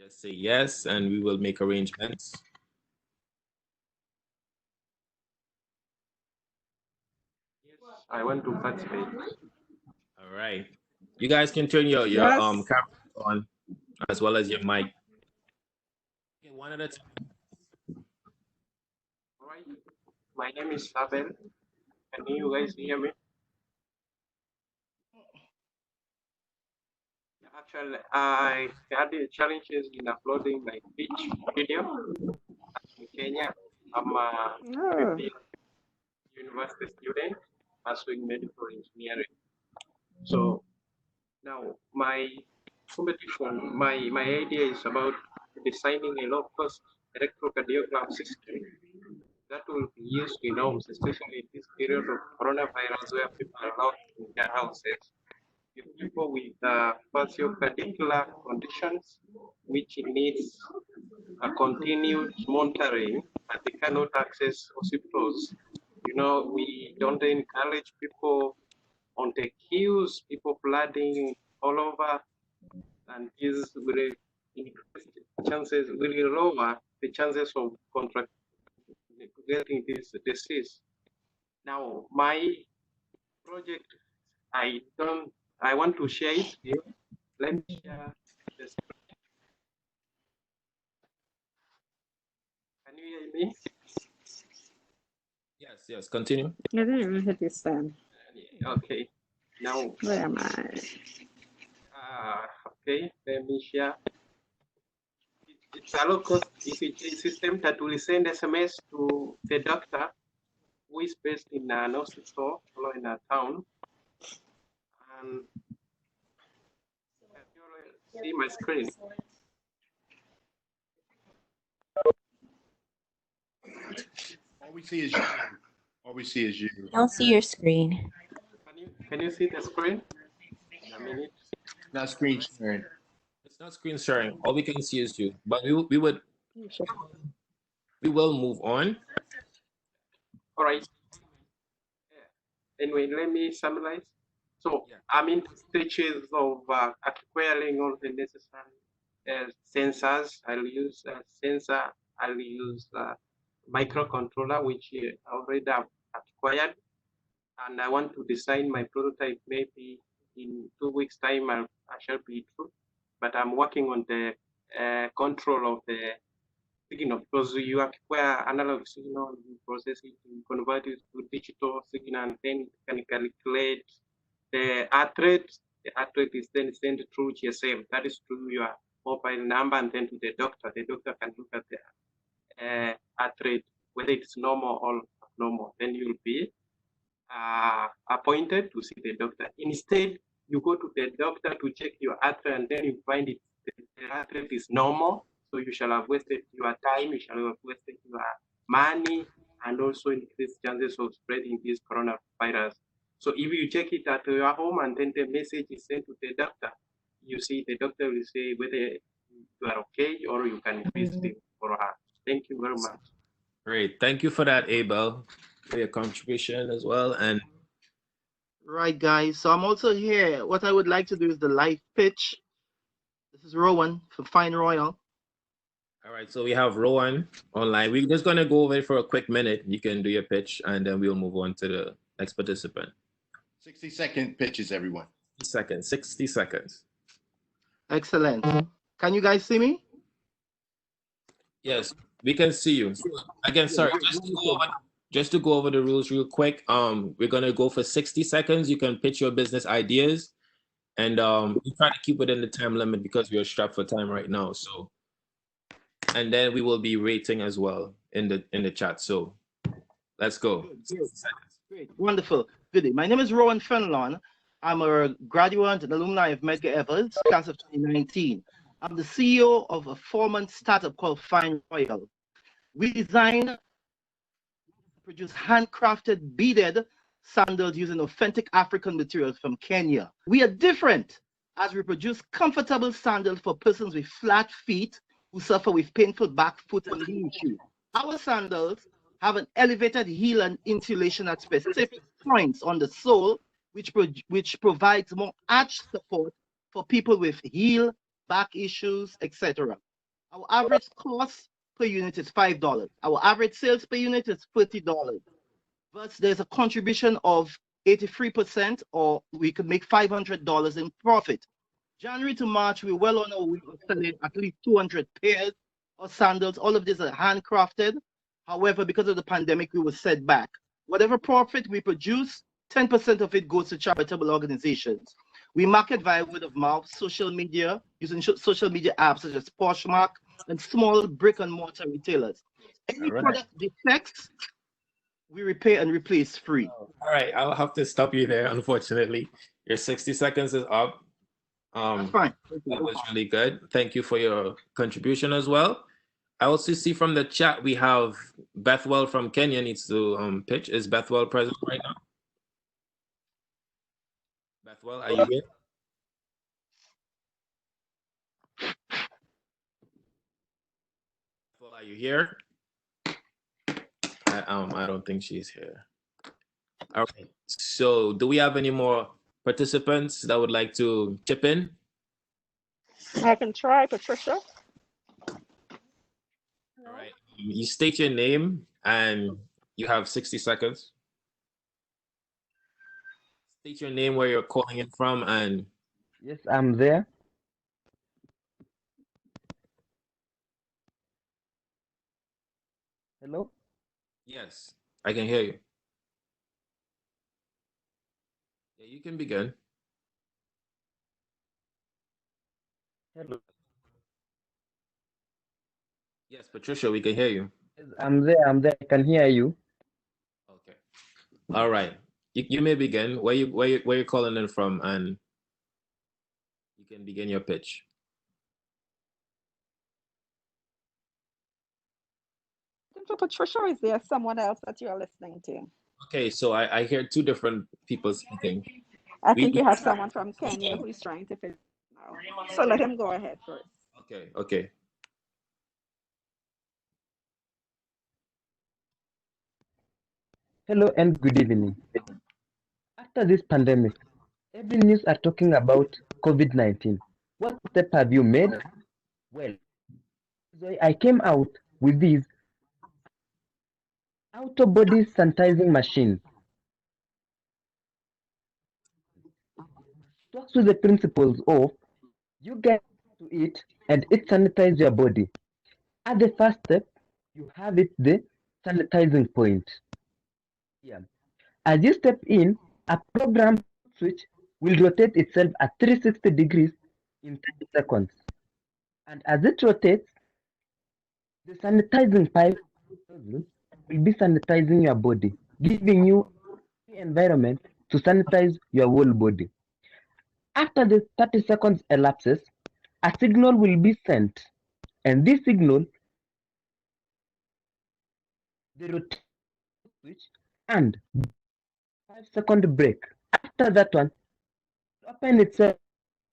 Just say yes, and we will make arrangements. I want to participate. All right. You guys can turn your Yes. camera on as well as your mic. Okay, one at a time. All right. My name is Abel. Can you guys hear me? Actually, I had the challenges in uploading my pitch video in Kenya. I'm a university student pursuing medical engineering. So now my competition, my idea is about designing a low-cost electrocardiogram system that will be used in homes, especially in this period of coronavirus where people are locked in their houses. If people with cardiovascular conditions, which needs a continued monitoring, but they cannot access hospitals. You know, we don't encourage people on the queues, people flooding all over, and this will increase chances, will lower the chances of getting this disease. Now, my project, I want to share it here. Let me share this. Can you hear me? Yes, continue. I didn't even hit this stand. Okay. Now, Where am I? Okay, let me share. It's a low-cost ECG system that will send SMS to the doctor who is based in an hospital or in a town. And can you see my screen? All we see is you. All we see is you. I don't see your screen. Can you see the screen? A minute. Not screen sharing. It's not screen sharing. All we can see is you. But we will move on. All right. Anyway, let me summarize. So I'm in stages of acquiring all the necessary sensors. I'll use a sensor. I'll use a microcontroller, which I already have acquired. And I want to design my prototype. Maybe in 2 weeks' time, I shall be through. But I'm working on the control of the signal, because you acquire analog signal, you process it, you convert it to digital signal, and then you can calculate the heart rate. The heart rate is then sent through GSM. That is through your mobile number, and then to the doctor. The doctor can look at the heart rate, whether it's normal or abnormal. Then you'll be appointed to see the doctor. Instead, you go to the doctor to check your heart rate, and then you find it the heart rate is normal. So you shall have wasted your time, you shall have wasted your money, and also increase chances of spreading this coronavirus. So if you check it at your home and then the message is sent to the doctor, you see the doctor will say whether you are okay or you can visit him or her. Thank you very much. Great. Thank you for that, Abel, for your contribution as well. And right, guys. So I'm also here. What I would like to do is the live pitch. This is Rowan for Fine Royal. All right, so we have Rowan online. We're just going to go over it for a quick minute. You can do your pitch, and then we'll move on to the next participant. 60-second pitches, everyone. 60 seconds. Excellent. Can you guys see me? Yes, we can see you. Again, sorry, just to go over the rules real quick. We're going to go for 60 seconds. You can pitch your business ideas, and we try to keep within the time limit because we are strapped for time right now. So. And then we will be rating as well in the chat. So let's go. Great. Wonderful. Good day. My name is Rowan Fenelon. I'm a graduate and alumni of Medgar Evers, class of 2019. I'm the CEO of a 4-month startup called Fine Royal. We design, produce handcrafted beaded sandals using authentic African materials from Kenya. We are different as we produce comfortable sandals for persons with flat feet who suffer with painful back, foot, and knee issues. Our sandals have an elevated heel and insulation at specific points on the sole, which provides more arch support for people with heel, back issues, etc. Our average cost per unit is $5. Our average sales per unit is $30. But there's a contribution of 83%, or we could make $500 in profit. January to March, we're well on our way of selling at least 200 pairs of sandals. All of these are handcrafted. However, because of the pandemic, we were set back. Whatever profit we produce, 10% of it goes to charitable organizations. We market via word of mouth, social media, using social media apps such as Poshmark and small brick and mortar retailers. Any product defects, we repair and replace free. All right, I'll have to stop you there, unfortunately. Your 60 seconds is up. That's fine. That was really good. Thank you for your contribution as well. I also see from the chat we have Bethwell from Kenya needs to pitch. Is Bethwell present right now? Bethwell, are you here? Bethwell, are you here? I don't think she's here. All right. So, do we have any more participants that would like to chip in? I can try, Patricia. All right. You state your name and you have 60 seconds. State your name, where you're calling in from, and Yes, I'm there. Hello? yes, I can hear you. Yeah, you can begin. Hello. Yes, Patricia, we can hear you. Yes, I'm there. I can hear you. Okay. All right. You may begin. Where you calling in from, and you can begin your pitch. For Patricia, or is there someone else that you're listening to? Okay, so I hear two different people speaking. I think you have someone from Kenya who's trying to fit now. So let him go ahead first. Okay. Hello and good evening. After this pandemic, every news are talking about COVID-19. What step have you made? Well, so I came out with these auto-body sanitizing machine. Talks with the principles of you get to it and it sanitize your body. At the first step, you have it the sanitizing point. Yeah. As you step in, a program switch will rotate itself at 360 degrees in 30 seconds. And as it rotates, the sanitizing pipe will be sanitizing your body, giving you the environment to sanitize your whole body. After the 30 seconds elapses, a signal will be sent, and this signal, the rotate switch and 5-second break. After that one, open itself.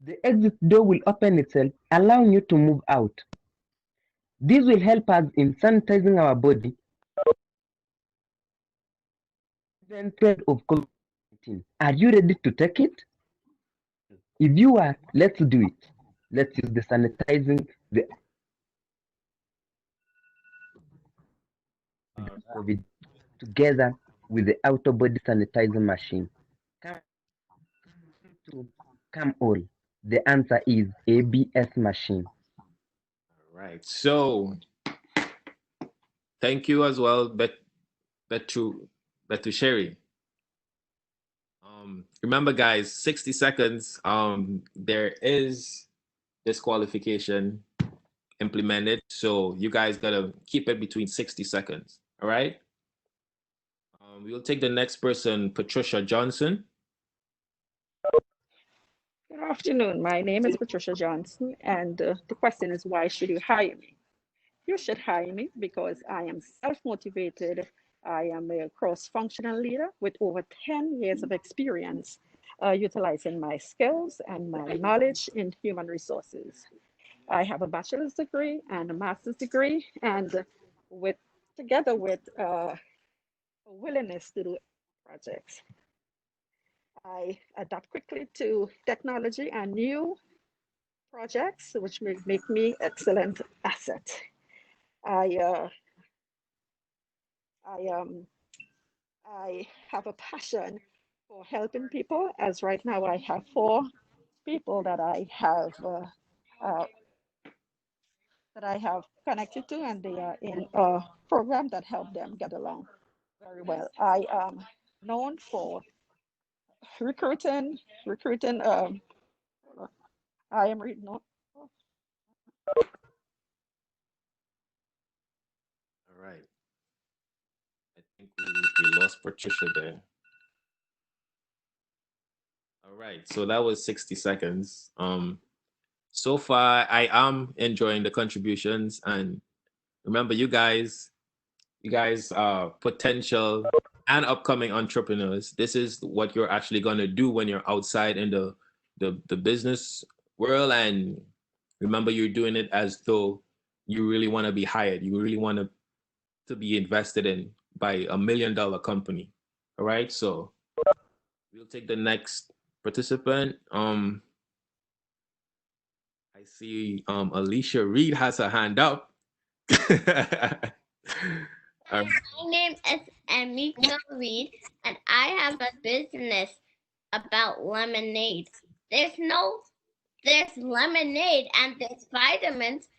The exit door will open itself, allowing you to move out. This will help us in sanitizing our body the spread of COVID-19. Are you ready to take it? If you are, let's do it. Let's use the sanitizing the COVID together with the auto body sanitizing machine. Come all. The answer is ABS machine. All right. So thank you as well, Betu Sherry. Remember, guys, 60 seconds. There is disqualification implemented, so you guys gotta keep it between 60 seconds. All right. We'll take the next person, Patricia Johnson. Good afternoon. My name is Patricia Johnson, and the question is, why should you hire me? You should hire me because I am self-motivated. I am a cross-functional leader with over 10 years of experience utilizing my skills and my knowledge in human resources. I have a bachelor's degree and a master's degree, and together with a willingness to do projects. I adapt quickly to technology and new projects, which make me excellent asset. I I have a passion for helping people, as right now I have 4 people uh, that I have connected to, and they are in a program that help them get along very well. I am known for recruiting. I am reading. All right. I think we lost Patricia there. All right. So that was 60 seconds. So far, I am enjoying the contributions, and remember, you guys are potential and upcoming entrepreneurs. This is what you're actually going to do when you're outside in the business world. And remember, you're doing it as though you really want to be hired. You really want to be invested in by $1 million company. All right. So we'll take the next participant. I see Alicia Reed has her hand up. My name is Amika Reed, and I have a business about lemonade. There's lemonade and there's vitamins,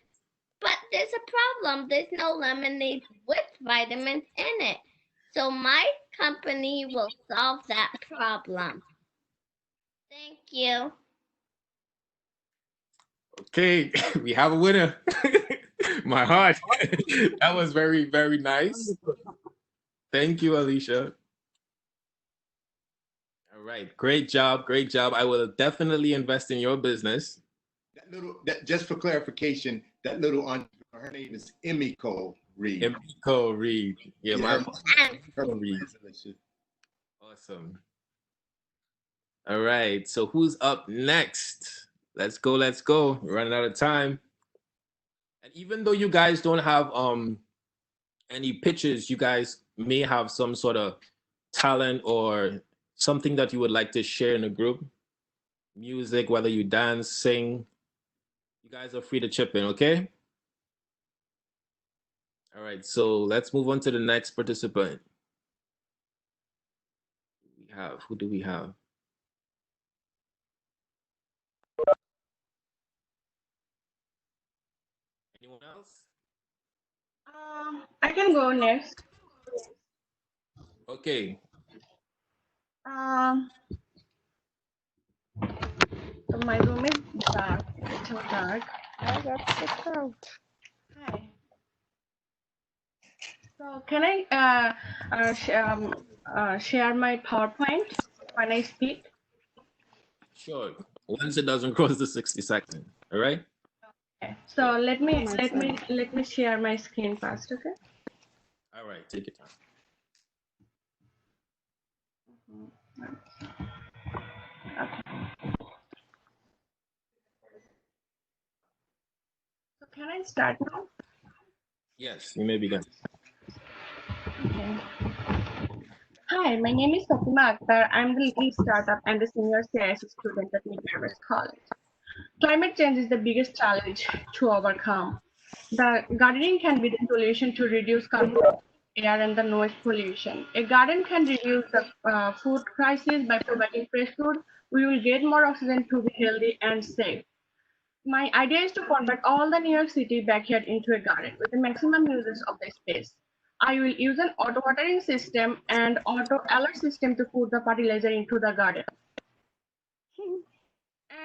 but there's a problem. There's no lemonade with vitamins in it. So my company will solve that problem. Thank you. Okay, we have a winner. My heart. That was very, very nice. Thank you, Alicia. All right, great job, great job. I will definitely invest in your business. Just for clarification, that little entrepreneur, her name is Emiko Reed. Emiko Reed. Yeah, my Emiko Reed. Awesome. All right, so who's up next? Let's go, let's go. We're running out of time. And even though you guys don't have any pictures, you guys may have some sort of talent or something that you would like to share in a group. Music, whether you dance, sing. You guys are free to chip in, okay? All right, so let's move on to the next participant. Who do we have? Anyone else? I can go next. Okay. My room is dark. It's so dark. I got kicked out. Hi. So can I share my PowerPoint when I speak? Sure. Once it doesn't cross the 60 seconds. All right. Okay. So let me share my screen first, okay? All right. Take your time. Okay. So can I start now? Yes, you may begin. Okay. Hi, my name is Fatima Akhtar. I'm the lead startup and the senior CIS student at Midway College. Climate change is the biggest challenge to overcome. The gardening can be the solution to reduce carbon air and the noise pollution. A garden can reduce the food crisis by providing fresh food. We will get more oxygen to be healthy and safe. My idea is to convert all the New York City backyard into a garden with the maximum uses of the space. I will use an auto watering system and auto alert system to put the fertilizer into the garden.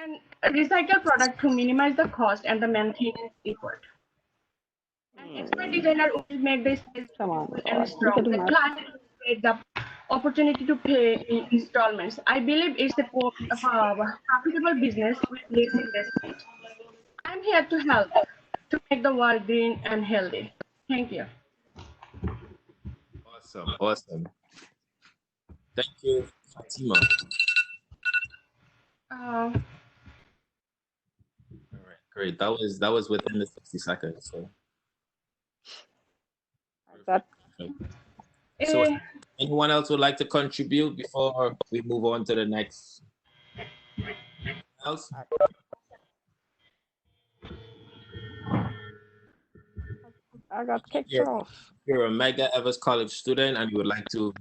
And a recycle product to minimize the cost and the maintenance effort. An expert designer will make the space beautiful and strong. The client will get the opportunity to pay in installments. I believe it's a profitable business with less investment. I'm here to help to make the world green and healthy. Thank you. Awesome. Awesome. Thank you, Fatima. All right, great. That was within the 60 seconds. So, so anyone else would like to contribute before we move on to the next? Else? I got kicked off. You're a Mega Evers College student and you would like to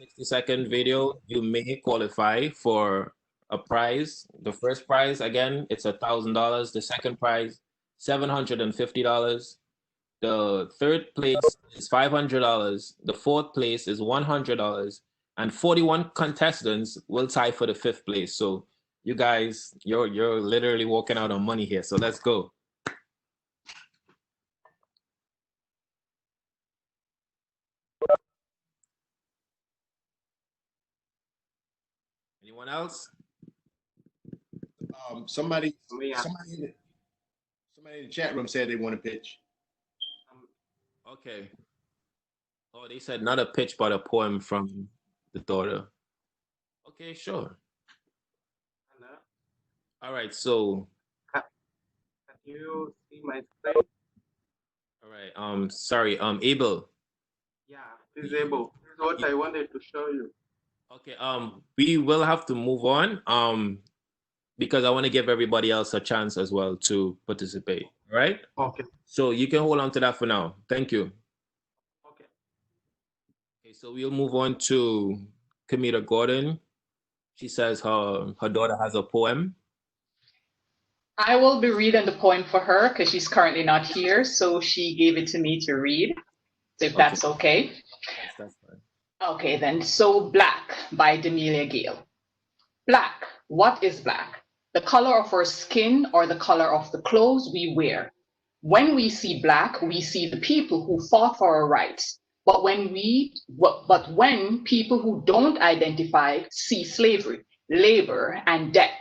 60-second video, you may qualify for a prize. The first prize, again, it's $1,000. The second prize, $750. The third place is $500. The fourth place is $100. And 41 contestants will tie for the fifth place. So you guys, you're literally walking out on money here. So let's go. Anyone else? Somebody in the chat room said they want to pitch. Okay. Oh, they said not a pitch, but a poem from the daughter. Okay, sure. Hello. All right, so. Can you see my screen? All right. Sorry. Abel. Yeah, this is Abel. This is what I wanted to show you. Okay. We will have to move on. Because I want to give everybody else a chance as well to participate. All right. Okay. So you can hold on to that for now. Thank you. Okay. Okay. So we'll move on to Kamita Gordon. She says her daughter has a poem. I will be reading the poem for her because she's currently not here. So she gave it to me to read. So if that's okay. Yes, that's fine. Okay, then. So Black by Demelia Gale. Black. What is black? The color of our skin or the color of the clothes we wear. When we see black, we see the people who fought for our rights. But when people who don't identify see slavery, labor, and death.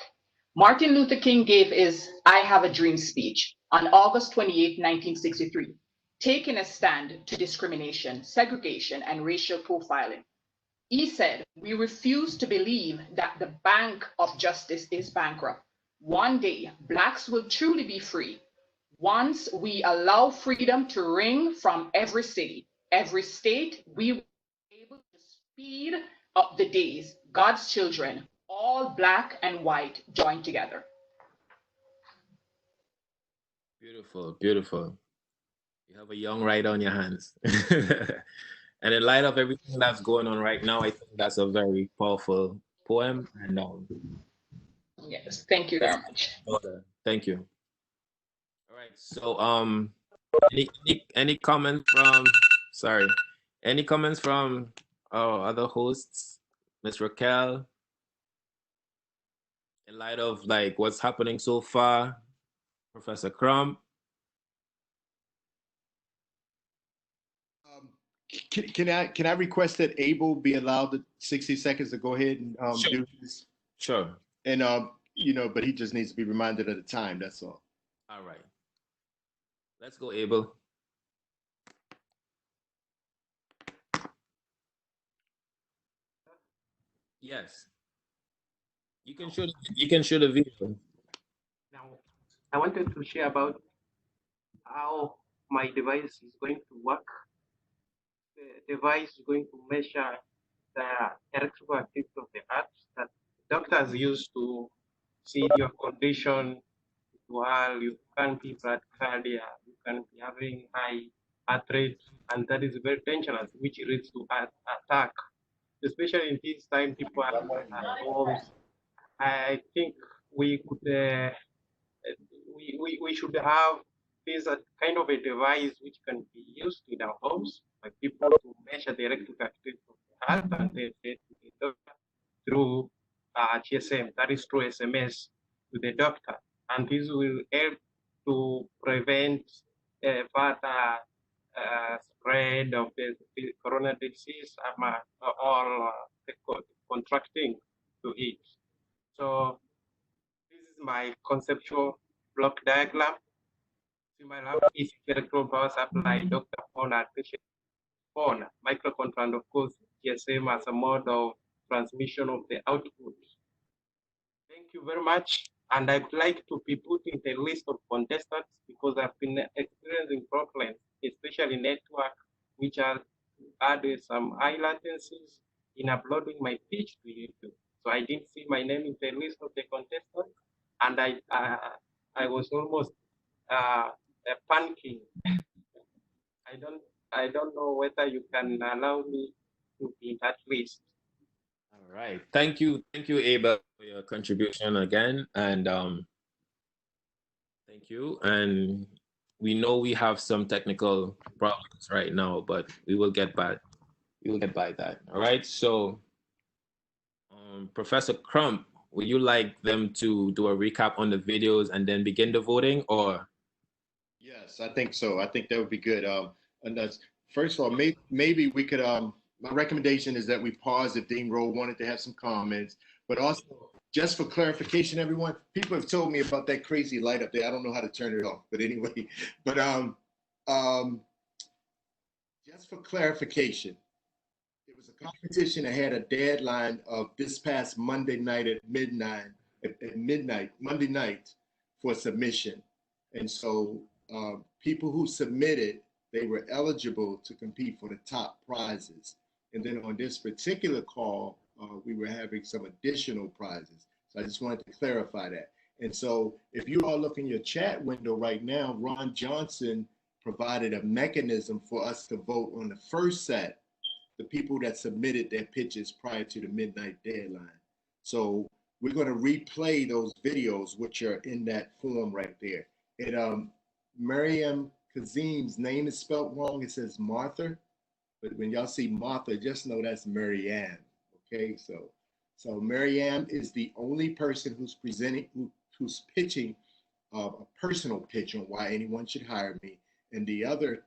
Martin Luther King gave his I Have a Dream speech on August 28, 1963, taking a stand to discrimination, segregation, and racial profiling. He said, "We refuse to believe that the bank of justice is bankrupt. One day, Blacks will truly be free. Once we allow freedom to ring from every city, every state, we will be able to speed up the days God's children, all Black and white, join together." Beautiful, beautiful. You have a young writer on your hands. And in light of everything that's going on right now, I think that's a very powerful poem. And yes, thank you very much. Thank you. All right. So any comments from any comments from our other hosts, Ms. Raquel? In light of like what's happening so far, Professor Crump. Can I request that Abel be allowed the 60 seconds to go ahead and do this? Sure. And but he just needs to be reminded of the time. That's all. All right. Let's go, Abel. Yes. You can show the video. Now, I wanted to share about how my device is going to work. The device is going to measure the electrical activity of the heart that doctors use to see your condition. While you can be bradycardia, you can be having high heart rate, and that is very dangerous, which leads to heart attack. Especially in this time, people are at homes. I think we could we should have this kind of a device which can be used in our homes by people to measure the electrical activity of the heart and the doctor through GSM, that is through SMS to the doctor. And this will help to prevent further spread of the corona disease or contracting to it. So this is my conceptual block diagram. In my lab is electron power supply, Dr. phone and patient phone, microcontroller, and of course, GSM as a mode of transmission of the output. Thank you very much. And I'd like to be put in the list of contestants because I've been experiencing problems, especially network, which are added some high latencies in uploading my pitch to YouTube. So I didn't see my name in the list of the contestants, and I was almost panicking. I don't know whether you can allow me improving at least. All right. Thank you, Abel, for your contribution again. And thank you. And we know we have some technical problems right now, but we will get by. We will get by that. All right. So, Professor Crump, would you like them to do a recap on the videos and then begin the voting, or? Yes, I think so. I think that would be good. And that's, first of all, maybe we could. My recommendation is that we pause if Dean Rowe wanted to have some comments, but also just for clarification, everyone, people have told me about that crazy light up there. I don't know how to turn it off, but anyway, but just for clarification, it was a competition that had a deadline of this past Monday night at midnight, Monday night for submission. And so people who submitted, they were eligible to compete for the top prizes. And then on this particular call, we were having some additional prizes. So I just wanted to clarify that. And so if you all look in your chat window right now, Ron Johnson provided a mechanism for us to vote on the first set, the people that submitted their pitches prior to the midnight deadline. So we're going to replay those videos, which are in that form right there. And Mariam Kazim's name is spelled wrong. It says Martha, but when y'all see Martha, just know that's Marianne. Okay, so Marianne is the only person who's presenting, who's pitching a personal pitch on why anyone should hire me, and the other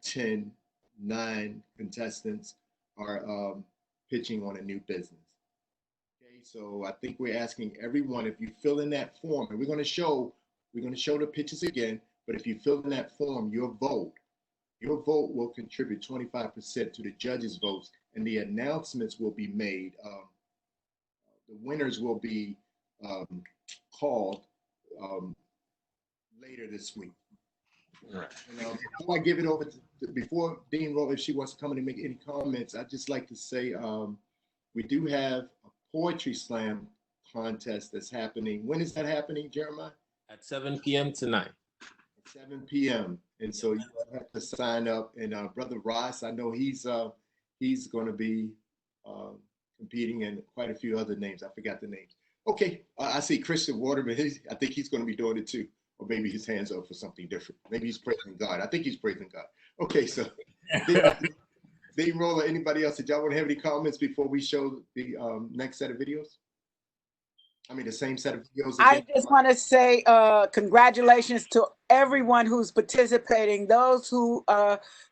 9 contestants are pitching on a new business. Okay, so I think we're asking everyone, if you fill in that form, and we're going to show the pitches again, but if you fill in that form, your vote will contribute 25% to the judges' votes, and the announcements will be made. The winners will be called later this week. Right. And, before I give it over before Dean Rowe, if she wants to come in and make any comments, I'd just like to say we do have a poetry slam contest that's happening. When is that happening, Jeremiah? At 7 p.m. tonight. 7 p.m. And so you have to sign up. And Brother Ross, I know he's going to be competing, and quite a few other names. I forgot the names. Okay, I see Christian Waterman. I think he's going to be doing it too. Or maybe his hands up for something different. Maybe he's praising God. I think he's praising God. Okay, so Dean Rowe, anybody else? Did y'all want to have any comments before we show the next set of videos? I mean, the same set of videos again? I just want to say congratulations to everyone who's participating, those who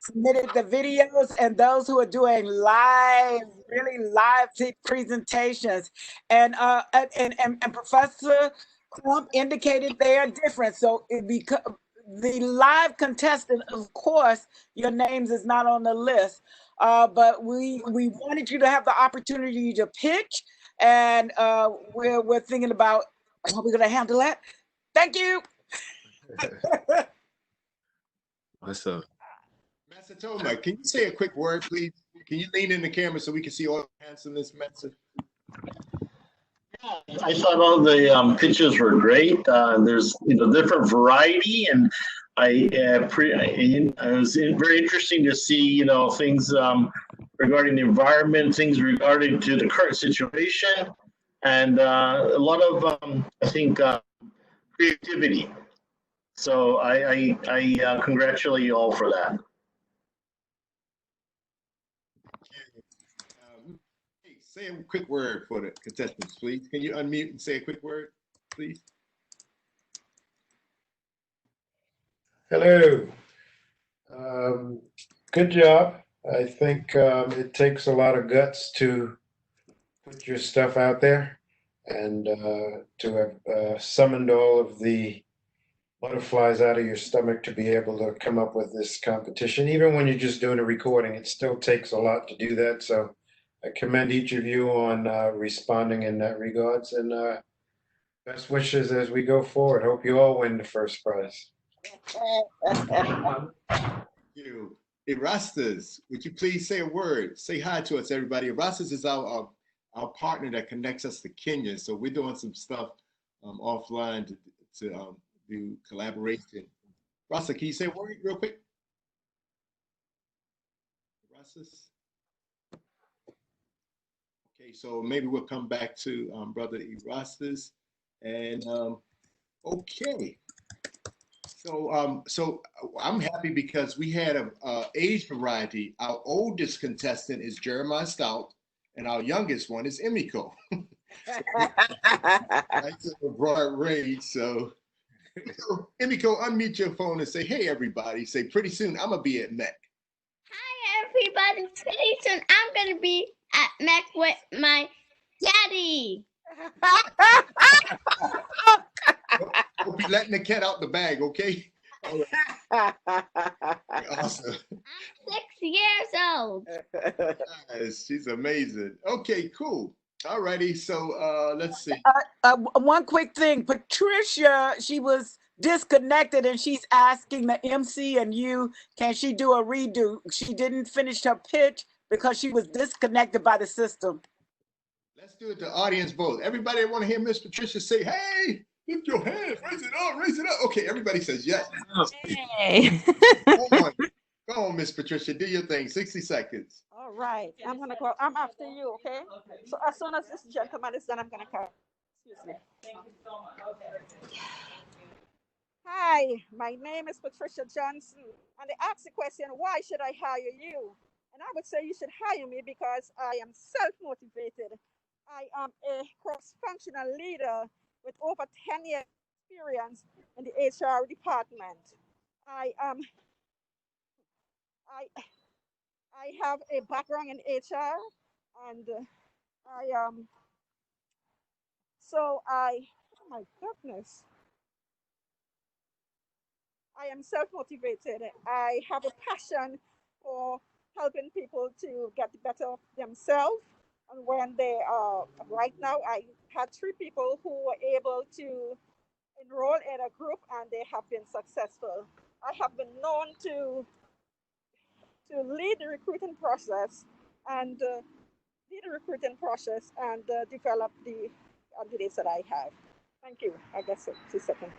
submitted the videos and those who are doing really live presentations. And Professor Crump indicated they are different. So the live contestant, of course, your names is not on the list, but we wanted you to have the opportunity to pitch. And we're thinking about how we're going to handle that. Thank you. Awesome. Master Toma, can you say a quick word, please? Can you lean in the camera so we can see all the handsomeness, Master? I thought all the pictures were great. There's different variety, and it was very interesting to see things regarding the environment, things regarding to the current situation, and a lot of I think creativity. So I congratulate you all for that. Say a quick word for the contestants, please. Can you unmute and say a quick word, please? Hello. Good job. I think it takes a lot of guts to put your stuff out there, and to have summoned all of the butterflies out of your stomach to be able to come up with this competition. Even when you're just doing a recording, it still takes a lot to do that. So I commend each of you on responding in that regards, and best wishes as we go forward. Hope you all win the first prize. Thank you. Erastus, would you please say a word? Say hi to us, everybody. Erastus is our partner that connects us to Kenya. So we're doing some stuff offline to do collaboration. Rasa, can you say a word real quick? Erastus? Okay, so maybe we'll come back to Brother Erastus. And okay, so I'm happy because we had a age variety. Our oldest contestant is Jeremiah Stout, and our youngest one is Emiko. Nice of a broad range. So Emiko, unmute your phone and say, "Hey, everybody!" Say, "Pretty soon I'm gonna be at MEC." Hi, everybody. Pretty soon I'm going to be at MEC with my daddy. Hope you're letting the cat out the bag, okay? All right. Awesome. I'm 6 years old. Yes, she's amazing. Okay, cool. All righty. So let's see. One quick thing, Patricia, she was disconnected and she's asking the MC and you, can she do a redo? She didn't finish her pitch because she was disconnected by the system. Let's do it to audience vote. Everybody want to hear Miss Patricia say, "Hey, lift your hands, raise it up, raise it up." Okay, everybody says yes. Hey. Go on, Miss Patricia, do your thing. 60 seconds. All right, I'm gonna go. I'm after you, okay? So as soon as this gentleman is done, I'm gonna come. Excuse me. Thank you so much. Hi, my name is Patricia Johnson, and they asked the question, why should I hire you? And I would say you should hire me because I am self-motivated. I am a cross-functional leader with over 10 years experience in the HR department. I I I have a background in HR, and oh my goodness, I am self-motivated. I have a passion for helping people to get the better of themselves. And when they are right now, I had 3 people who were able to enroll in a group, and they have been successful. I have been known to lead the recruiting process and develop the candidates that I have. Thank you. I guess it's a second.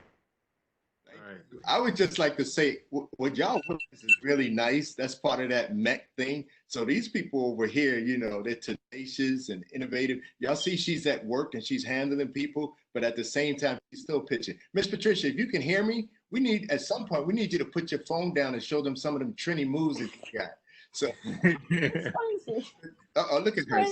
I would just like to say, what y'all witness is really nice. That's part of that MEC thing. So these people over here, you know, they're tenacious and innovative. Y'all see she's at work and she's handling people, but at the same time, she's still pitching. Miss Patricia, if you can hear me, at some point, we need you to put your phone down and show them some of them Trini moves that you got. So, look at her.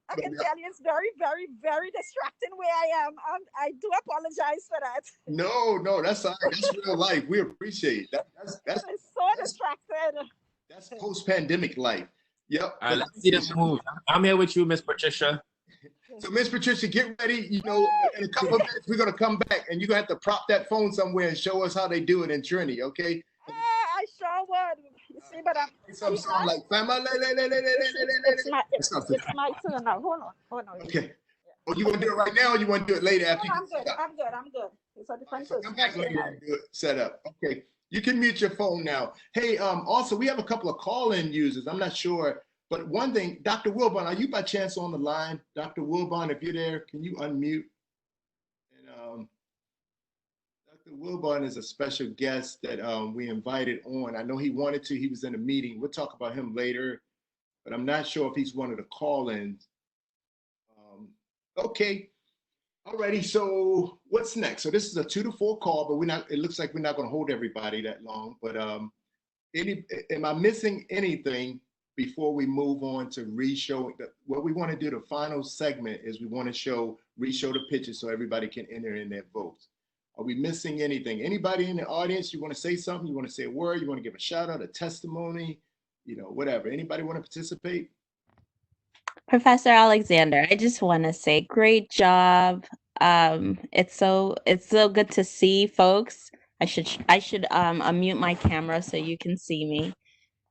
I can tell you it's very, very, very distracting where I am. I do apologize for that. No, that's all right. That's real life. We appreciate that. That's so distracted. That's post-pandemic life. Yep. Let's see them move. I'm here with you, Miss Patricia. So, Miss Patricia, get ready. You know, in a couple of minutes, we're going to come back, and you're going to have to prop that phone somewhere and show us how they do it in Trinity, okay? I sure would. You see, but I'm... Some song like family. It's my turn now. Hold on. Okay. Oh, you want to do it right now, or you want to do it later after I'm good. It's a different come back later and do it. Set up. Okay. You can mute your phone now. Hey, also, we have a couple of call-in users. I'm not sure, but one thing, Dr. Wilbon, are you by chance on the line? Dr. Wilbon, if you're there, can you unmute? And Dr. Wilbon is a special guest that we invited on. I know he wanted to. He was in a meeting. We'll talk about him later, but I'm not sure if he's one of the call-ins. Okay. Alrighty, so what's next? So this is a 2 to 4 call, but it looks like we're not going to hold everybody that long. But am I missing anything before we move on to re-showing? What we want to do, the final segment, is we want to re-show the pictures so everybody can enter in their votes. Are we missing anything? Anybody in the audience, you want to say something? You want to say a word? You want to give a shout out, a testimony, whatever. Anybody want to participate? Professor Alexander, I just want to say great job. It's so good to see folks. I should unmute my camera so you can see me.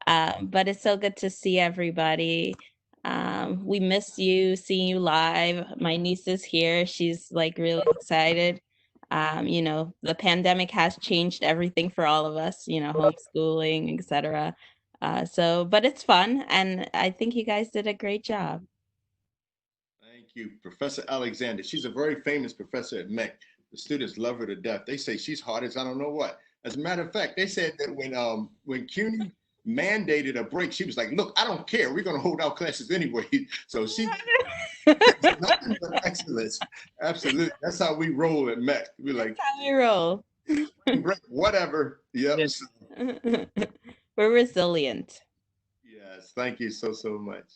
But it's so good to see everybody. We miss you, seeing you live. My niece is here. She's like really excited. The pandemic has changed everything for all of us, homeschooling, etc. But it's fun, and I think you guys did a great job. Thank you, Professor Alexander. She's a very famous professor at MEC. The students love her to death. They say she's hard as I don't know what. As a matter of fact, they said that when CUNY mandated a break. She was like, look, I don't care. We're going to hold our classes anyway. So she nothing but excellence. Absolutely. That's how we roll at MEC. We're like, how we roll. break, whatever. Yep. Yes. We're resilient. Yes. Thank you so much.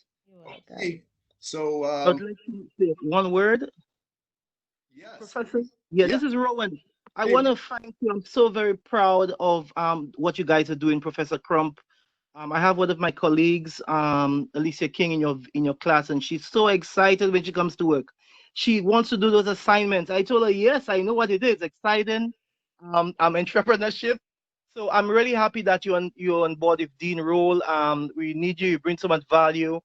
Okay. So So, I'd like to say one word. yes. Professor. Yeah, this is Rowan. I want to thank you. I'm so very proud of what you guys are doing, Professor Crump. I have one of my colleagues, Alicia King, in your class, and she's so excited when she comes to work. She wants to do those assignments. I told her, yes, I know what it is. Exciting, entrepreneurship. So I'm really happy that you're on board with Dean Roll. We need you. You bring so much value.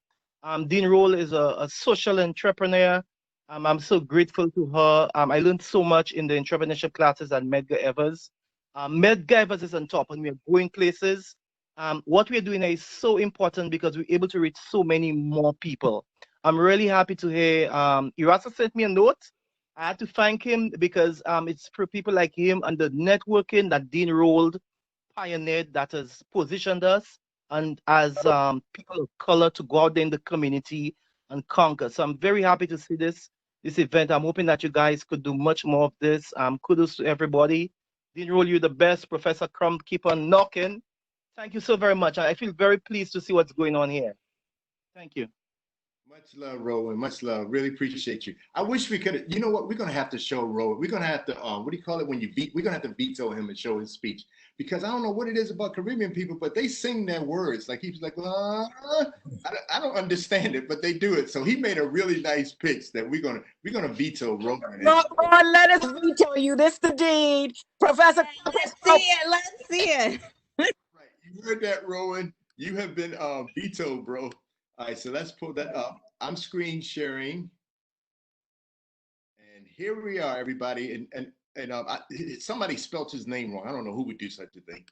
Dean Roll is a social entrepreneur. I'm so grateful to her. I learned so much in the entrepreneurship classes at Medgar Evers. Medgar Evers is on top, and we're going places. What we're doing is so important because we're able to reach so many more people. I'm really happy to hear Irasa sent me a note. I had to thank him because it's for people like him and the networking that Dean Rolled pioneered that has positioned us and as people of color to go out there in the community and conquer. So I'm very happy to see this event. I'm hoping that you guys could do much more of this. Kudos to everybody. Dean Roll, you're the best. Professor Crump, keep on knocking. Thank you so very much. I feel very pleased to see what's going on here. Thank you. Much love, Rowan. Much love. Really appreciate you. I wish we could. You know what? We're gonna have to show Rowan. We're gonna have to. What do you call it when you beat? We're gonna have to veto him and show his speech because I don't know what it is about Caribbean people, but they sing their words. Like he's like, I don't understand it, but they do it. So he made a really nice pitch that we're gonna veto Rowan. Rowan, let us veto you. This the deed, Professor. Let's see it. Let's see it. Right. You heard that, Rowan? You have been vetoed, bro. All right, so let's pull that up. I'm screen sharing. And here we are, everybody. And somebody spelled his name wrong. I don't know who would do such a thing.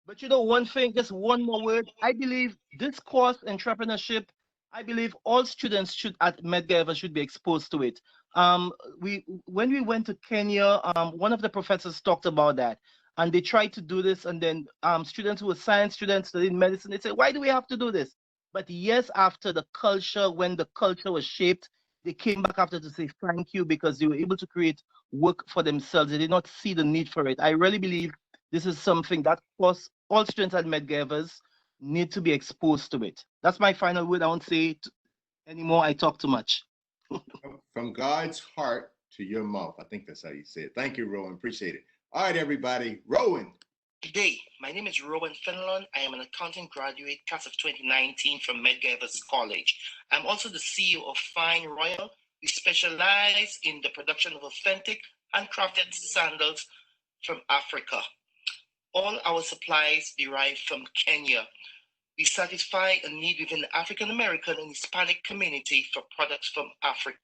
But you know, one thing, just one more word. I believe this course, entrepreneurship, I believe all students at Medgar Evers should be exposed to it. When we went to Kenya, one of the professors talked about that. And they tried to do this, and then students who were science students studying medicine, they said, why do we have to do this? But years after the culture, when the culture was shaped, they came back after to say thank you because they were able to create work for themselves. They did not see the need for it. I really believe this is something that, of course, all students at Medgar Evers need to be exposed to it. That's my final word. I won't say it anymore. I talk too much. From God's heart to your mouth. I think that's how you say it. Thank you, Rowan. Appreciate it. All right, everybody. Rowan. Good day. My name is Rowan Fenelon. I am an accounting graduate, class of 2019 from Medgar Evers College. I'm also the CEO of Fine Royal. We specialize in the production of authentic handcrafted sandals from Africa. All our supplies derive from Kenya. We satisfy a need within the African American and Hispanic community for products from Africa.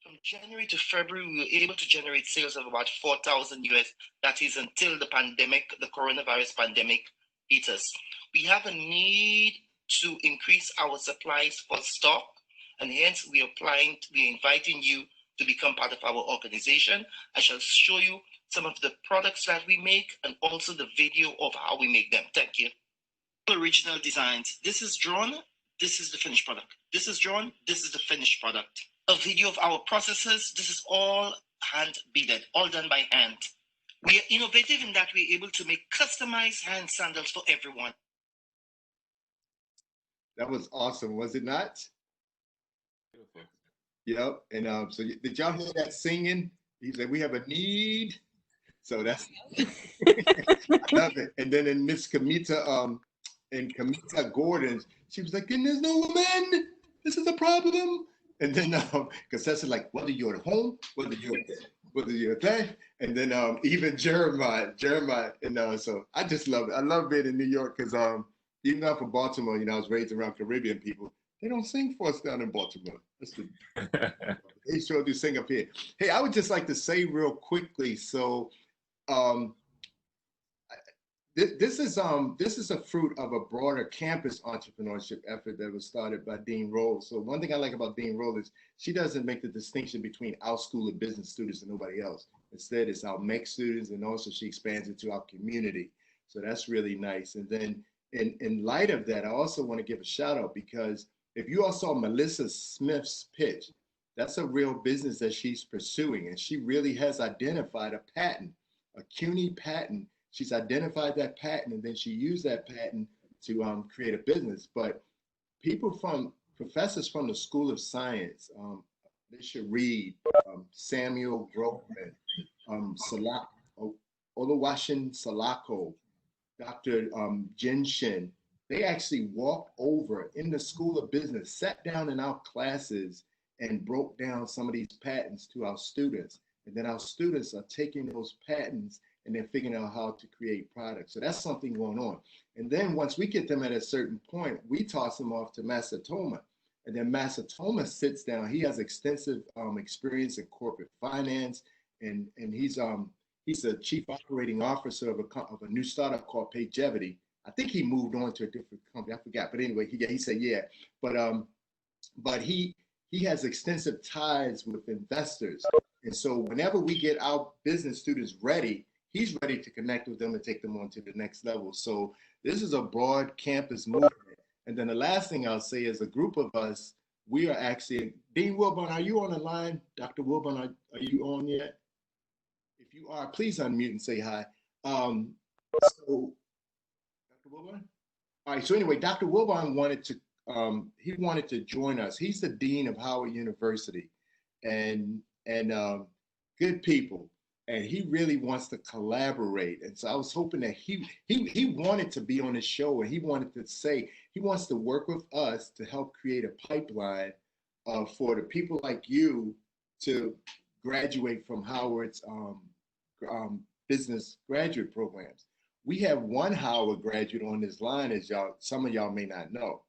From January to February, we were able to generate sales of about 4,000 US. That is until the coronavirus pandemic hit us. We have a need to increase our supplies for stock, and hence we are inviting you to become part of our organization. I shall show you some of the products that we make and also the video of how we make them. Thank you. Original designs. This is drawn. This is the finished product. This is drawn. This is the finished product. A video of our processes. This is all hand beaded, all done by hand. We are innovative in that we're able to make customized hand sandals for everyone. That was awesome, was it not? Beautiful. Yep. And so did y'all hear that singing? He said, we have a need. So that's, I love it. And then in Miss Kamita, Kamita Gordon, she was like, and there's no woman. This is a problem. And then because that's like, whether you're at home, whether you're there, and then even Jeremiah, and so I just love it. I love being in New York because even though I'm from Baltimore, I was raised around Caribbean people. They don't sing for us down in Baltimore. They sure do sing up here. Hey, I would just like to say real quickly. So, this is a fruit of a broader campus entrepreneurship effort that was started by Dean Roll. So one thing I like about Dean Roll is she doesn't make the distinction between our school of business students and nobody else. Instead, it's our MEC students, and also she expands it to our community. So that's really nice. And then in light of that, I also want to give a shout out because if you all saw Melissa Smith's pitch, that's a real business that she's pursuing. And she really has identified a patent, a CUNY patent. She's identified that patent and then she used that patent to create a business. But professors from the School of Science, they should read Samuel Grossman, Oluwashin Salako, Dr. Jin Shin. They actually walked over in the School of Business, sat down in our classes and broke down some of these patents to our students. And then our students are taking those patents and they're figuring out how to create products. So that's something going on. And then once we get them at a certain point, we toss them off to Masatoma. And then Masatoma sits down. He has extensive experience in corporate finance, and he's the chief operating officer of a new startup called Pagevity. I think he moved on to a different company. I forgot, but anyway, he said yeah. But he has extensive ties with investors, and so whenever we get our business students ready, he's ready to connect with them and take them on to the next level. So this is a broad campus movement. And then the last thing I'll say is a group of us, we are actually, Dean Wilburn, are you on the line? Dr. Wilburn, are you on yet? If you are, please unmute and say hi. So, Dr. Wilburn? All right, so anyway, Dr. Wilburn wanted to join us. He's the Dean of Howard University and good people. And he really wants to collaborate. And so I was hoping that he wanted to be on the show and he wanted to say, he wants to work with us to help create a pipeline for the people like you to graduate from Howard's business graduate programs. We have one Howard graduate on this line, as some of y'all may not know.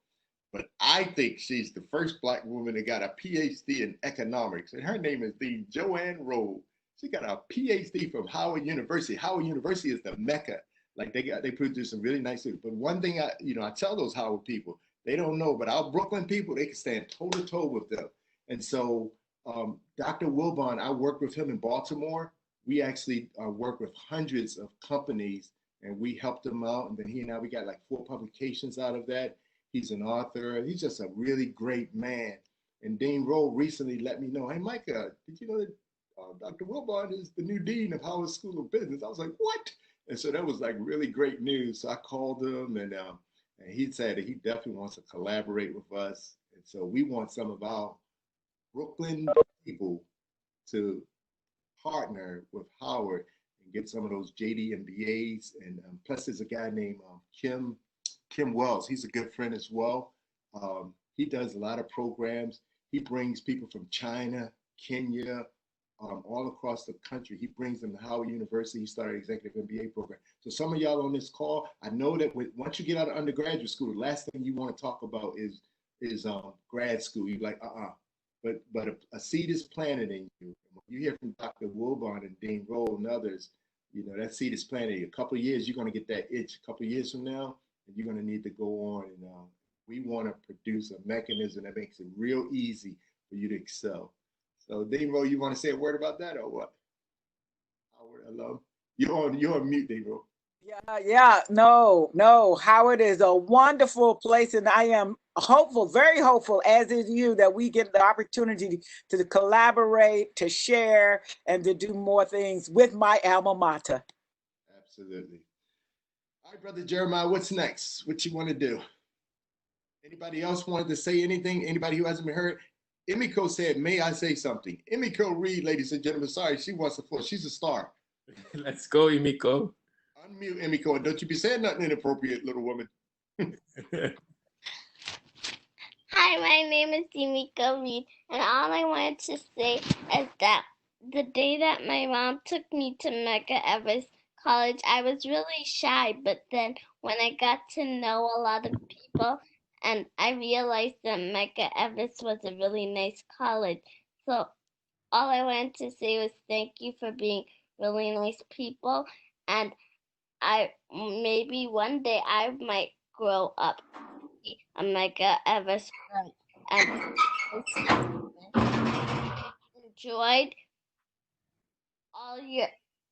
But I think she's the first Black woman that got a PhD in economics. And her name is the Joanne Rowe. She got a PhD from Howard University. Howard University is the Mecca. Like they produce some really nice things. But one thing I tell those Howard people, they don't know, but our Brooklyn people, they can stand toe to toe with them. And so Dr. Wilburn, I worked with him in Baltimore. We actually work with hundreds of companies and we helped them out. And then he and I, we got like 4 publications out of that. He's an author. He's just a really great man. And Dean Rowe recently let me know, hey, Micah, did you know that Dr. Wilburn is the new dean of Howard School of Business? I was like, what? And so that was like really great news. So I called him and he said that he definitely wants to collaborate with us. And so we want some of our Brooklyn people to partner with Howard and get some of those JD MBAs. And plus there's a guy named Kim Wells. He's a good friend as well. He does a lot of programs. He brings people from China, Kenya, all across the country. He brings them to Howard University. He started an executive MBA program. So some of y'all on this call, I know that once you get out of undergraduate school, the last thing you want to talk about is grad school. You're like, But a seed is planted in you. When you hear from Dr. Wilburn and Dean Rowe and others, that seed is planted in you. A couple of years, you're going to get that itch. A couple of years from now, and you're going to need to go on. And we want to produce a mechanism that makes it real easy for you to excel. So, Dean Rowe, you want to say a word about that or what? Howard, hello. You're on mute, Dean Rowe. Yeah, no. Howard is a wonderful place, and I am hopeful, very hopeful, as is you, that we get the opportunity to collaborate, to share, and to do more things with my alma mater. Absolutely. All right, Brother Jeremiah, what's next? What you want to do? Anybody else wanted to say anything? Anybody who hasn't been heard? Emiko said, may I say something? Emiko Reed, ladies and gentlemen. Sorry, she wants to floor. She's a star. Let's go, Emiko. Unmute, Emiko, and don't you be saying nothing inappropriate, little woman. Hi, my name is Emiko Reed, and all I wanted to say is that the day that my mom took me to Medgar Evers College, I was really shy, but then when I got to know a lot of people, and I realized that Medgar Evers was a really nice college. So all I wanted to say was thank you for being really nice people, and maybe one day I might grow up to be a Medgar Evers friend. And enjoyed all your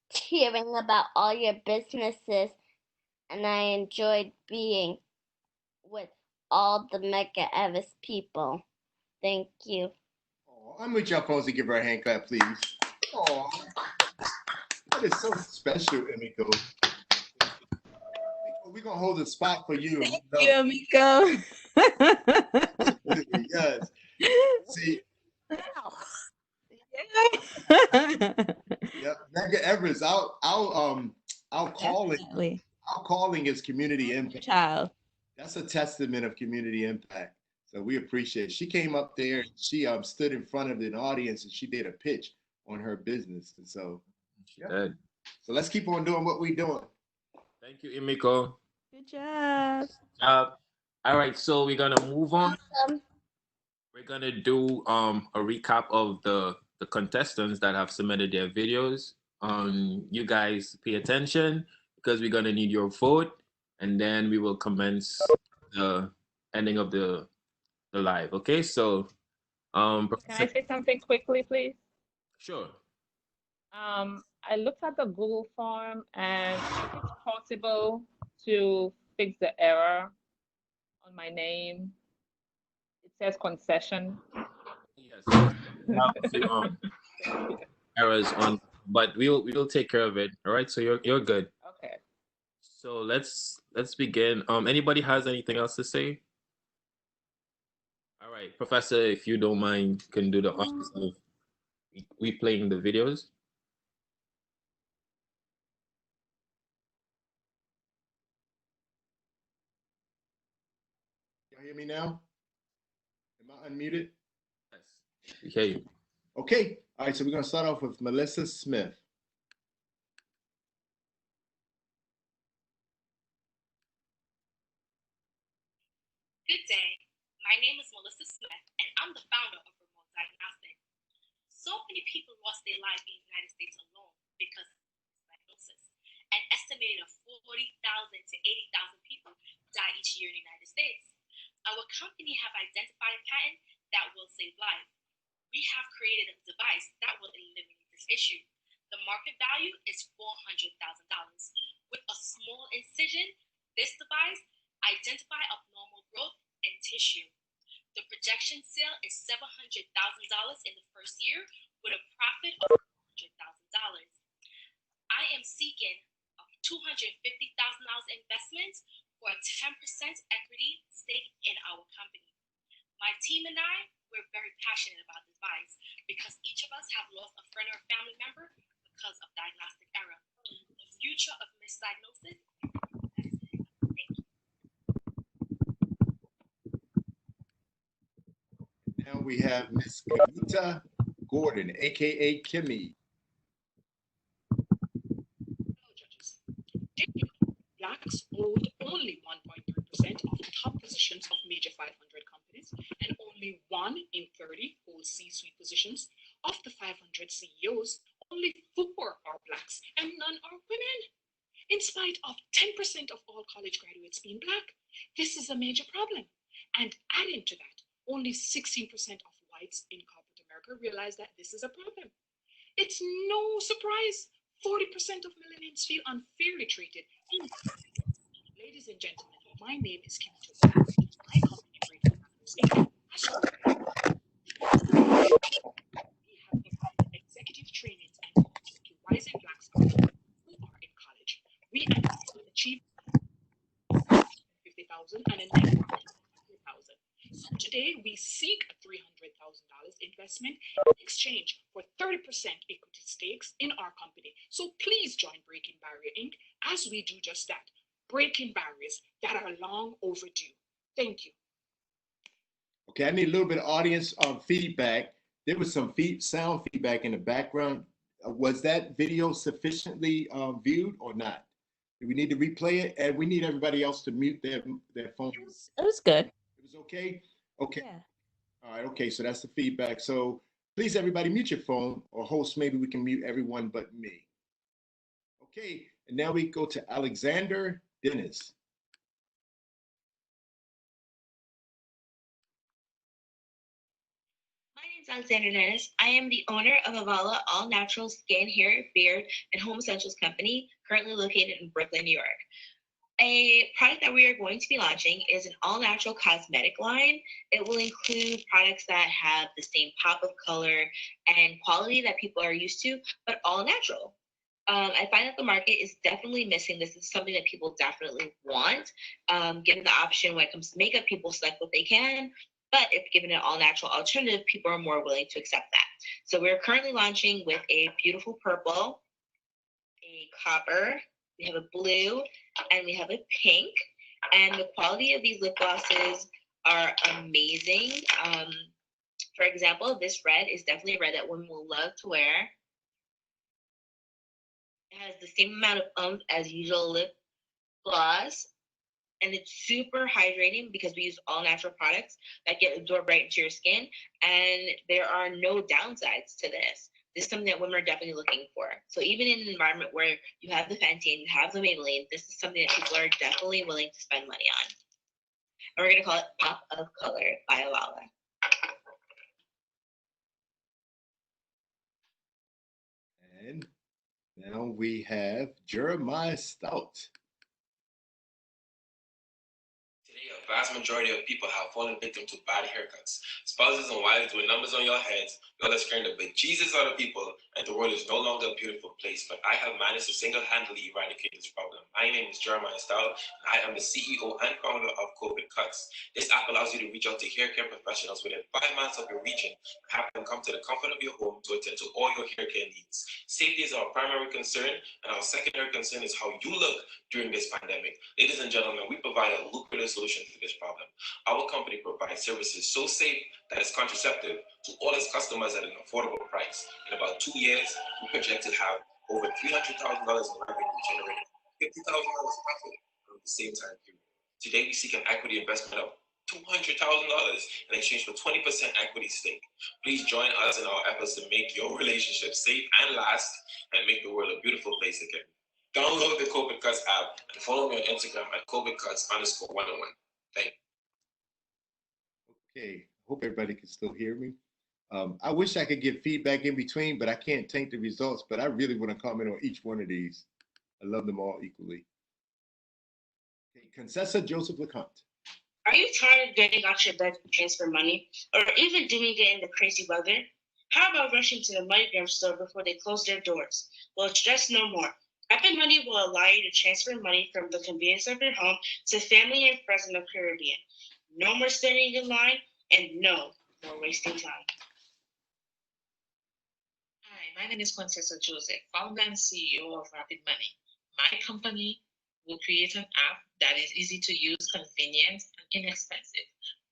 hearing about all your businesses and I enjoyed being with all the Mega Evis people. Thank you. I'm with y'all phones to give her a hand clap, please. Oh, that is so special, Emiko. We're gonna hold a spot for you. Thank you, Emiko. Yes. See. Yeah, Mega Everest. Our calling is community impact. Child. That's a testament of community impact. So we appreciate it. She came up there and she stood in front of an audience and she did a pitch on her business. And so, yeah. So let's keep on doing what we're doing. Thank you, Emiko. Good job. All right, so we're gonna move on. We're gonna do a recap of the contestants that have submitted their videos. You guys pay attention because we're gonna need your vote, and then we will commence the ending of the live. Okay, so Can I say something quickly, please? Sure. I looked at the Google form, and if it's possible to fix the error on my name, it says concession. Yes. Errors on, but we'll take care of it. All right, so you're good. Okay. So let's begin. Anybody has anything else to say? All right, Professor, if you don't mind, can do the honors of replaying the videos. Y'all hear me now? Am I unmuted? Yes, we hear you. Okay. All right, so we're gonna start off with Melissa Smith. Good day. My name is Melissa Smith, and I'm the founder of Remote Diagnostic. So many people lost their life in the United States alone because of diagnosis. An estimated of 40,000 to 80,000 people die each year in the United States. Our company have identified a patent that will save life. We have created a device that will eliminate this issue. The market value is $400,000. With a small incision, this device identify abnormal growth and tissue. The projection sale is $700,000 in the first year with a profit of $100,000. I am seeking a $250,000 investment for a 10% equity stake in our company. My team and I, we're very passionate about this device because each of us have lost a friend or family member because of diagnostic error. The future of misdiagnosis. Now we have Miss Kavita Gordon, aka Kimmy. Blacks hold only 1.3% of the top positions of major 500 companies, and only 1 in 30 hold C-suite positions. Of the 500 CEOs, only 4 are Blacks and none are women. In spite of 10% of all college graduates being Black, this is a major problem. And adding to that, only 16% of whites in corporate America realize that this is a problem. It's no surprise 40% of millennials feel unfairly treated. Ladies and gentlemen, my name is Kim Toba. My company, Breaking Barriers Inc., has we have provided executive trainings and courses to rising Black scholars who are in college. We achieve 50,000 and a net profit of 100,000. So today we seek a $300,000 investment in exchange for 30% equity stakes in our company. So please join Breaking Barrier Inc. as we do just that, breaking barriers that are long overdue. Thank you. Okay, I need a little bit of audience feedback. There was some sound feedback in the background. Was that video sufficiently viewed or not? Do we need to replay it? And we need everybody else to mute their phones. It was good. It was okay? Okay. Yeah. All right, okay, so that's the feedback. So please, everybody, mute your phone, or host, maybe we can mute everyone but me. Okay, and now we go to Alexander Dennis. My name is Alexander Dennis. I am the owner of Avala All Natural Skin, Hair, Beard, and Home Essentials Company, currently located in Brooklyn, New York. A product that we are going to be launching is an all-natural cosmetic line. It will include products that have the same pop of color and quality that people are used to, but all natural. I find that the market is definitely missing this. Is something that people definitely want. Given the option when it comes to makeup, people select what they can. But if given an all-natural alternative, people are more willing to accept that. So we're currently launching with a beautiful purple, a copper, we have a blue, and we have a pink. And the quality of these lip glosses are amazing. For example, this red is definitely a red that women will love to wear. It has the same amount of oomph as usual lip gloss, and it's super hydrating because we use all natural products that get absorbed right into your skin, and there are no downsides to this. This is something that women are definitely looking for. So even in an environment where you have the Pantene, you have the Maybelline, this is something that people are definitely willing to spend money on. And we're gonna call it Pop of Color by Avala. And now we have Jeremiah Stout. Today, a vast majority of people have fallen victim to bad haircuts. Spouses and wives with numbers on your heads, y'all are scaring the bejesus out of people, and the world is no longer a beautiful place. But I have managed to single-handedly eradicate this problem. My name is Jeremiah Stout, and I am the CEO and founder of COVID Cuts. This app allows you to reach out to hair care professionals within 5 miles of your region and have them come to the comfort of your home to attend to all your hair care needs. Safety is our primary concern, and our secondary concern is how you look during this pandemic. Ladies and gentlemen, we provide a lucrative solution to this problem. Our company provides services so safe that it's contraceptive to all its customers at an affordable price. In about 2 years, we project to have over $300,000 in revenue generated, $50,000 profit over the same time period. Today, we seek an equity investment of $200,000 in exchange for 20% equity stake. Please join us in our efforts to make your relationship safe and last, and make the world a beautiful place again. Download the COVID Cuts app and follow me on Instagram at COVIDcuts_101. Thank you. Okay, hope everybody can still hear me. I wish I could give feedback in between, but I can't tank the results. But I really want to comment on each one of these. I love them all equally. Okay, Concessa Joseph LeConte. Are you tired of getting out your bed to transfer money, or even doing it in the crazy weather? How about rushing to the MoneyGram store before they close their doors? Well, just no more. Rapid Money will allow you to transfer money from the convenience of your home to family and friends in the Caribbean. No more standing in line, and no more wasting time. Hi, my name is Concessa Joseph, founder and CEO of Rapid Money. My company will create an app that is easy to use, convenient, and inexpensive.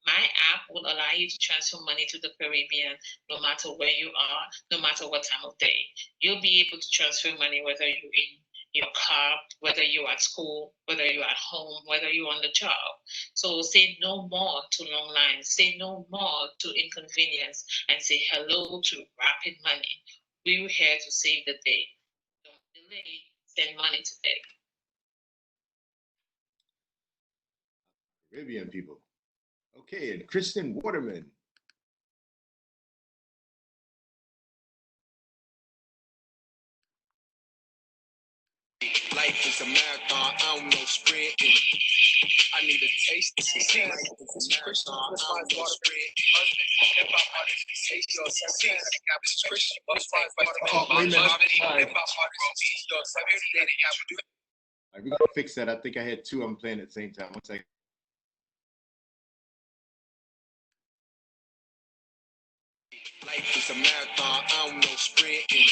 My app will allow you to transfer money to the Caribbean no matter where you are, no matter what time of day. You'll be able to transfer money whether you're in your car, whether you're at school, whether you're at home, whether you're on the job. So say no more to long lines, say no more to inconvenience, and say hello to Rapid Money. We're here to save the day. Don't delay, send money today. Caribbean people. Okay, and Kristen Waterman. Life is a marathon, I don't know sprinting. I need a taste of success. This is Christian, this is water bread. Hip hop artists, taste your success. This is Christian, this is hip hop artists, your success. All right, we're gonna fix that. I think I had two of them playing at the same time. 1 second. Life is a marathon, I don't know sprinting.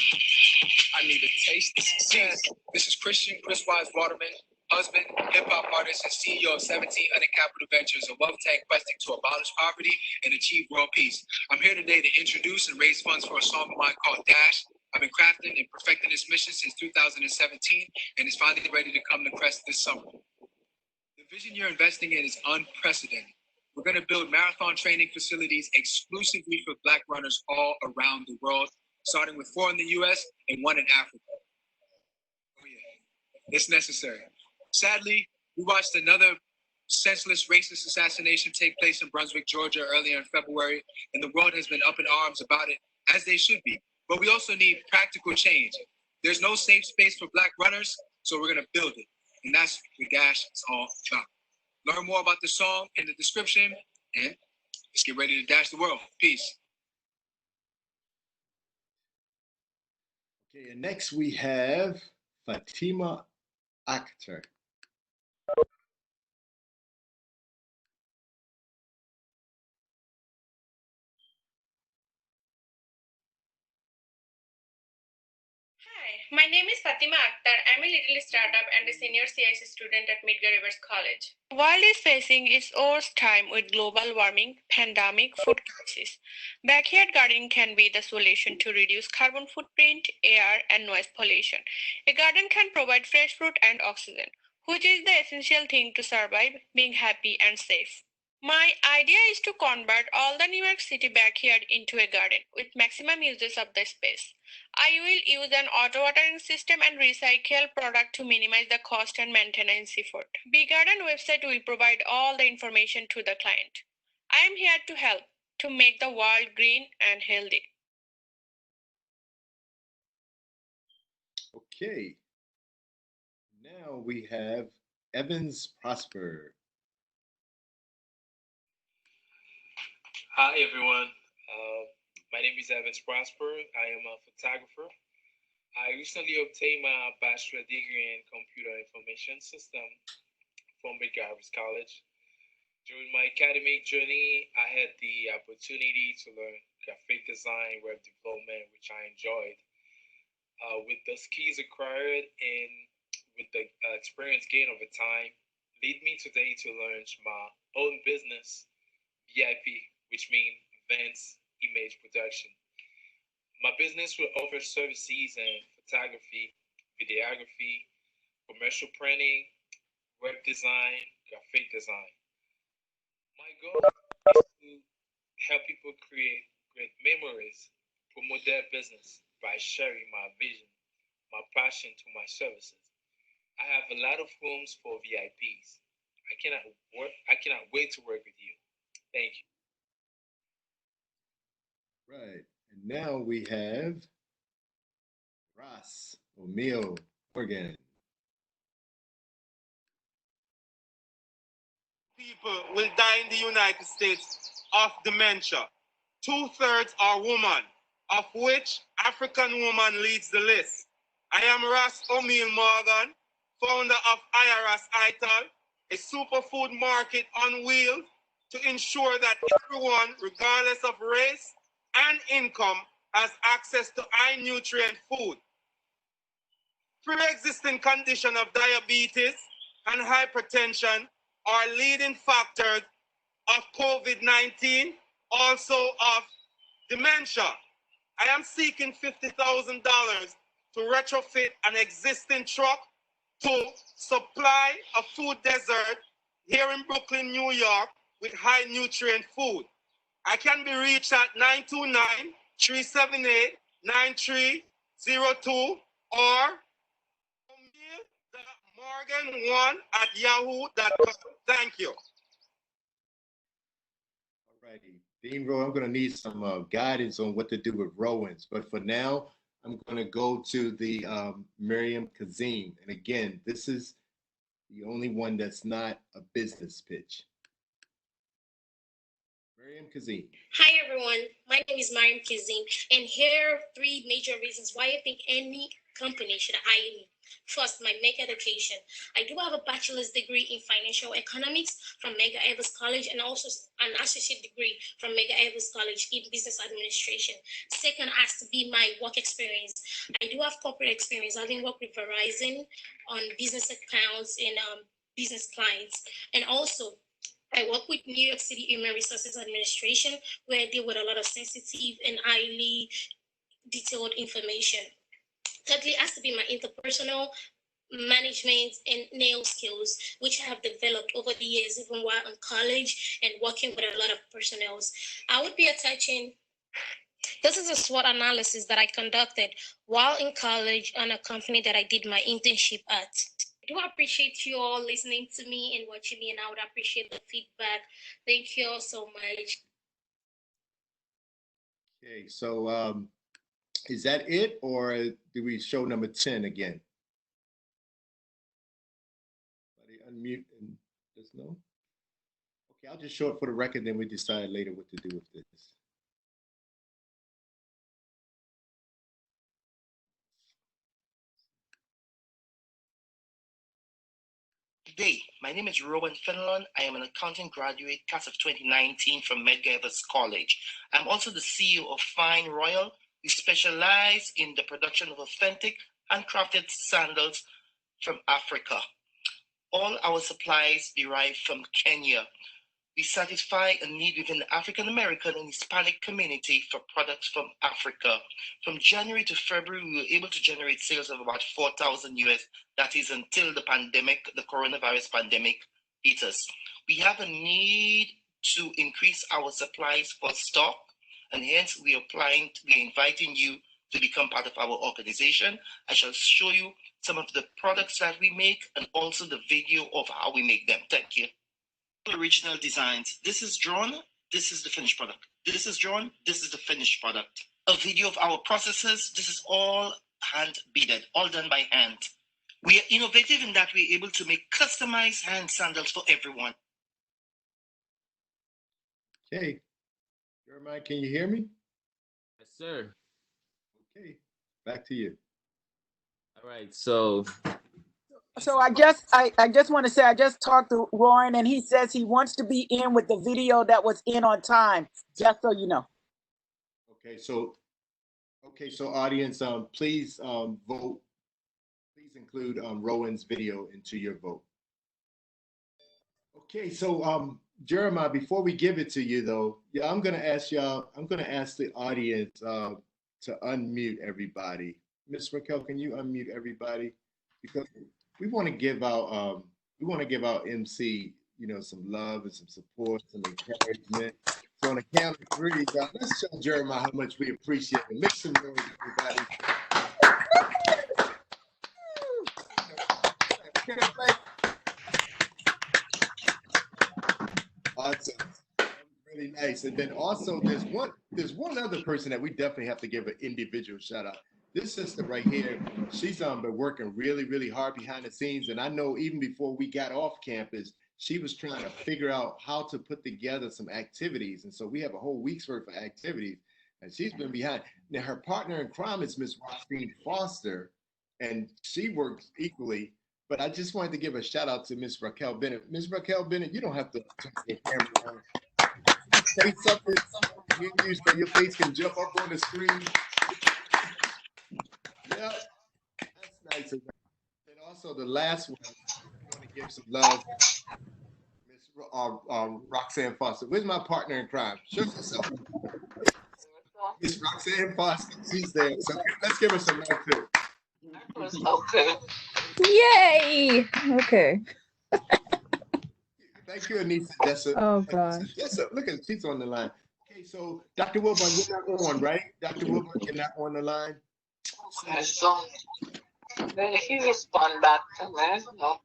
I need a taste of success. This is Christian, Chris Wise Waterman, husband, hip hop artist, and CEO of 17 Capital Ventures, a wealth tank questing to abolish poverty and achieve world peace. I'm here today to introduce and raise funds for a song of mine called Dash. I've been crafting and perfecting this mission since 2017, and it's finally ready to come to crest this summer. The vision you're investing in is unprecedented. We're going to build marathon training facilities exclusively for Black runners all around the world, starting with 4 in the US and 1 in Africa. Oh yeah, it's necessary. Sadly, we watched another senseless racist assassination take place in Brunswick, Georgia earlier in February, and the world has been up in arms about it, as they should be. But we also need practical change. There's no safe space for Black runners, so we're going to build it. And that's what Dash is all about. Learn more about the song in the description, and let's get ready to dash the world. Peace. Okay, and next we have Fatima Akhtar. Hi, my name is Fatima Akhtar. I'm a little startup and a senior CIC student at McGarriver's College. The world is facing its worst time with global warming, pandemic, food crisis. Backyard gardening can be the solution to reduce carbon footprint, air, and noise pollution. A garden can provide fresh fruit and oxygen, which is the essential thing to survive, being happy and safe. My idea is to convert all the New York City backyard into a garden with maximum uses of the space. I will use an auto watering system and recycle product to minimize the cost and maintenance effort. Big Garden website will provide all the information to the client. I am here to help to make the world green and healthy. Okay, now we have Evans Prosper. Hi everyone. My name is Evans Prosper. I am a photographer. I recently obtained my bachelor degree in computer information system from McGarriver's College. During my academic journey, I had the opportunity to learn graphic design, web development, which I enjoyed. With the skills acquired and with the experience gained over time, lead me today to launch my own business, VIP, which means events, image production. My business will offer services in photography, videography, commercial printing, web design, graphic design. My goal is to help people create great memories, promote their business by sharing my vision, my passion to my services. I have a lot of rooms for VIPs. I cannot wait to work with you. Thank you. Right, and now we have Ross O'Meal Morgan. People will die in the United States of dementia. 2/3 are women, of which African woman leads the list. I am Ross O'Meal Morgan, founder of IRS ITAL, a superfood market on wheels to ensure that everyone, regardless of race and income, has access to high nutrient food. Pre-existing condition of diabetes and hypertension are leading factors of COVID-19, also of dementia. I am seeking $50,000 to retrofit an existing truck to supply a food desert here in Brooklyn, New York, with high nutrient food. I can be reached at 929-378-9302 or morgan1@yahoo.com. Thank you. Alrighty, Dean Rowe, I'm going to need some guidance on what to do with Rowans, but for now, I'm going to go to the Miriam Kazim. And again, this is the only one that's not a business pitch. Miriam Kazim. Hi everyone, my name is Mariam Kizim, and here are 3 major reasons why I think any company should hire me. First, my mega education. I do have a bachelor's degree in financial economics from Mega Evers College and also an associate degree from Mega Evers College in business administration. Second has to be my work experience. I do have corporate experience, having worked with Verizon on business accounts and business clients. And also, I work with New York City Human Resources Administration, where I deal with a lot of sensitive and highly detailed information. Thirdly, has to be my interpersonal management and nail skills, which I have developed over the years, even while in college and working with a lot of personnel. I would be attaching. This is a SWOT analysis that I conducted while in college on a company that I did my internship at. I do appreciate you all listening to me and watching me, and I would appreciate the feedback. Thank you all so much. Okay, so is that it, or do we show number 10 again? unmute and let us know? Okay, I'll just show it for the record, then we decide later what to do with this. Good day. My name is Rowan Fenelon. I am an accounting graduate, class of 2019 from Medgar Evers College. I'm also the CEO of Fine Royal. We specialize in the production of authentic handcrafted sandals from Africa. All our supplies derive from Kenya. We satisfy a need within the African American and Hispanic community for products from Africa. From January to February, we were able to generate sales of about 4,000 US. That is until the pandemic, the coronavirus pandemic hit us. We have a need to increase our supplies for stock, and hence we're inviting you to become part of our organization. I shall show you some of the products that we make and also the video of how we make them. Thank you. Original designs. This is drawn, this is the finished product. This is drawn, this is the finished product. A video of our processes. This is all hand beaded, all done by hand. We are innovative in that we're able to make customized hand sandals for everyone. Okay. Jeremiah, can you hear me? Yes, sir. Okay, back to you. All right, so I just want to say I just talked to Warren and he says he wants to be in with the video that was in on time, just so you know. Okay, so audience, please vote. Please include Rowan's video into your vote. Okay, so Jeremiah, before we give it to you though, yeah, I'm gonna ask the audience to unmute everybody. Miss Raquel, can you unmute everybody? Because we want to give our MC, some love and some support, some encouragement. So on the count of three, let's show Jeremiah how much we appreciate it. Make some noise, everybody. Awesome. Really nice. And then also there's one other person that we definitely have to give an individual shout out. This sister right here, she's been working really, really hard behind the scenes. And I know even before we got off campus, she was trying to figure out how to put together some activities. And so we have a whole week's worth of activities. And she's been behind. Now her partner in crime is Miss Roxanne Foster, and she works equally. But I just wanted to give a shout out to Miss Raquel Bennett. Miss Raquel Bennett, you don't have to turn your camera on. Say something so your face can jump up on the screen. Yeah, that's nice. And also the last one, I want to give some love, Miss Roxanne Foster. Where's my partner in crime? Show yourself. Miss Roxanne Foster, she's there. So let's give her some love too. Okay. Yay! Okay. Thank you, Anissa Jessup. Oh gosh. Jessup, look at it, she's on the line. Okay, so Dr. Wilburn, you're not on, right? Dr. Wilburn, you're not on the line. Okay, so then he respond back to me. No.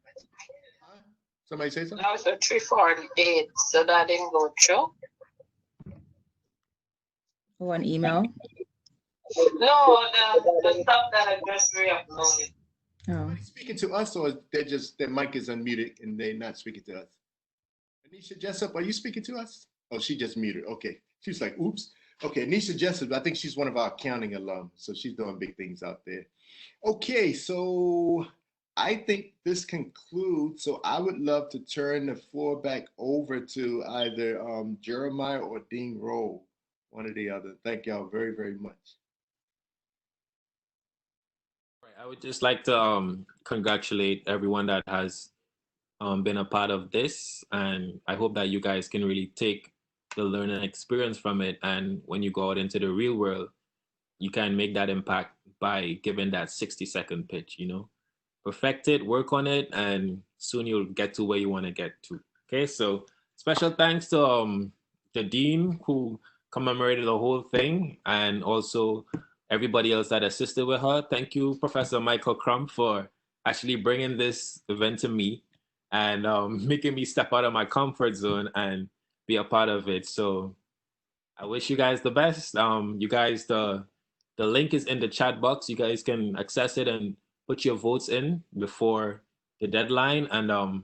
Somebody say something? Now it's at 3:48, so that didn't go through. One email. No, the stuff that I just re-uploaded. Oh. Speaking to us, or their mic is unmuted and they're not speaking to us? Anisha Jessup, are you speaking to us? Oh, she just muted. Okay. She's like, oops. Okay, Anisha Jessup, I think she's one of our accounting alums, so she's doing big things out there. Okay, so I think this concludes. So I would love to turn the floor back over to either Jeremiah or Dean Rowe, one or the other. Thank y'all very, very much. I would just like to congratulate everyone that has been a part of this, and I hope that you guys can really take the learning experience from it, and when you go out into the real world, you can make that impact by giving that 60-second pitch, perfect it, work on it, and soon you'll get to where you want to get to. Okay, so special thanks to the dean who commemorated the whole thing, and also everybody else that assisted with her. Thank you, Professor Michael Crump, for actually bringing this event to me and making me step out of my comfort zone and be a part of it. So I wish you guys the best. You guys, the link is in the chat box. You guys can access it and put your votes in before the deadline. And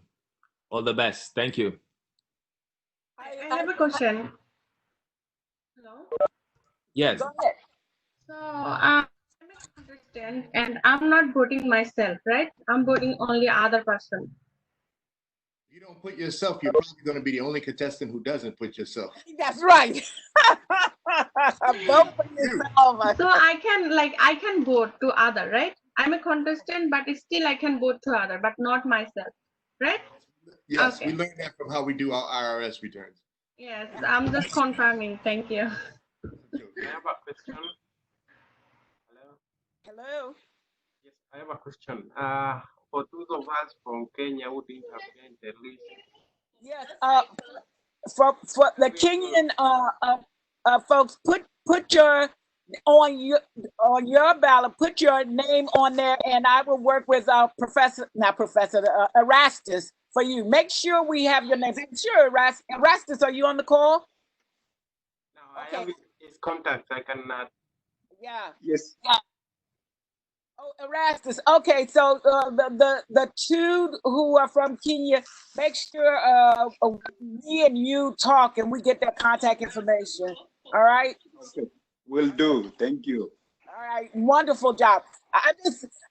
All the best. Thank you. I have a question. Hello? Yes. Go ahead. So, I'm a contestant and I'm not voting myself, right? I'm voting only other person. If you don't put yourself, you're probably going to be the only contestant who doesn't put yourself. That's right. Vote for yourself. So I can vote to other, right? I'm a contestant, but still I can vote to other, but not myself, right? Yes, Okay. we learned that from how we do our IRS returns. Yes, I'm just confirming. Thank you. I have a question. Hello. Hello. Yes, I have a question. For those of us from Kenya who didn't appear in the list. Yes. For the Kenyan folks, put your on your ballot. Put your name on there, and I will work with Erastus for you. Make sure we have your name. Sure, Erastus, are you on the call? No, I have his contact. I can. Yeah. Yes. Yeah. Oh, Erastus. Okay, so the two who are from Kenya, make sure me and you talk and we get their contact information. All right. Okay. Will do. Thank you. All right, wonderful job.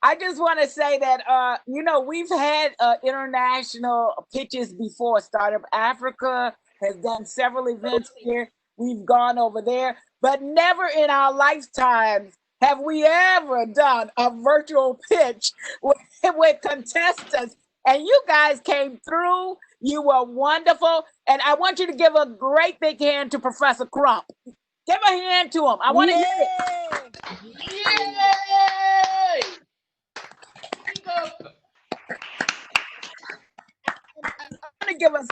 I just want to say that we've had international pitches before. Startup Africa has done several events here. We've gone over there, but never in our lifetimes have we ever done a virtual pitch with contestants. And you guys came through. You were wonderful, and I want you to give a great big hand to Professor Crump. Give a hand to him. I want to hear it. Yay! I'm going to give us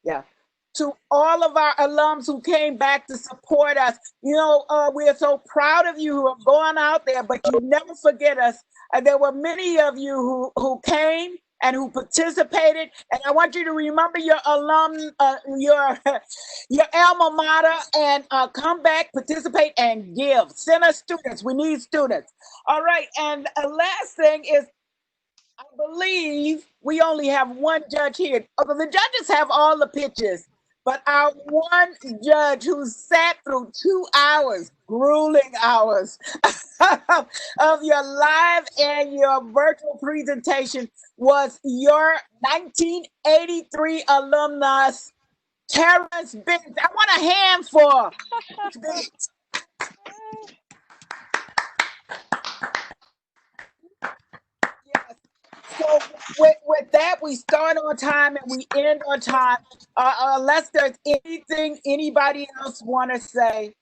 yeah. To all of our alums who came back to support us. We're so proud of you who have gone out there, but you never forget us. There were many of you who came and who participated, and I want you to remember your your alma mater, and come back, participate, and give. Send us students. We need students. All right, and the last thing is, I believe we only have one judge here. The judges have all the pitches, but our one judge who sat through 2 hours, grueling hours of your live and your virtual presentation was your 1983 alumnus, Terrence Biggs. I want a hand for Biggs. So with that, we start on time and we end on time. Unless there's anything anybody else want to say,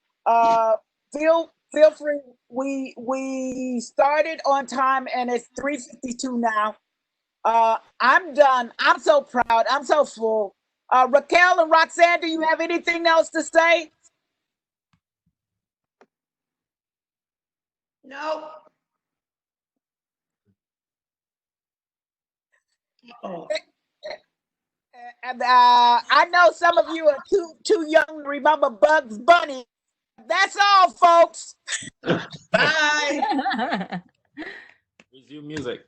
feel free. We started on time and it's 3:52 now. I'm done. I'm so proud. I'm so full. Raquel and Roxanne, do you have anything else to say? No. And I know some of you are too young to remember Bugs Bunny. That's all, folks. Bye. Resume music.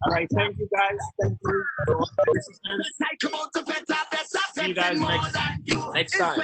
All right, thank you guys. Thank you. See you guys next time.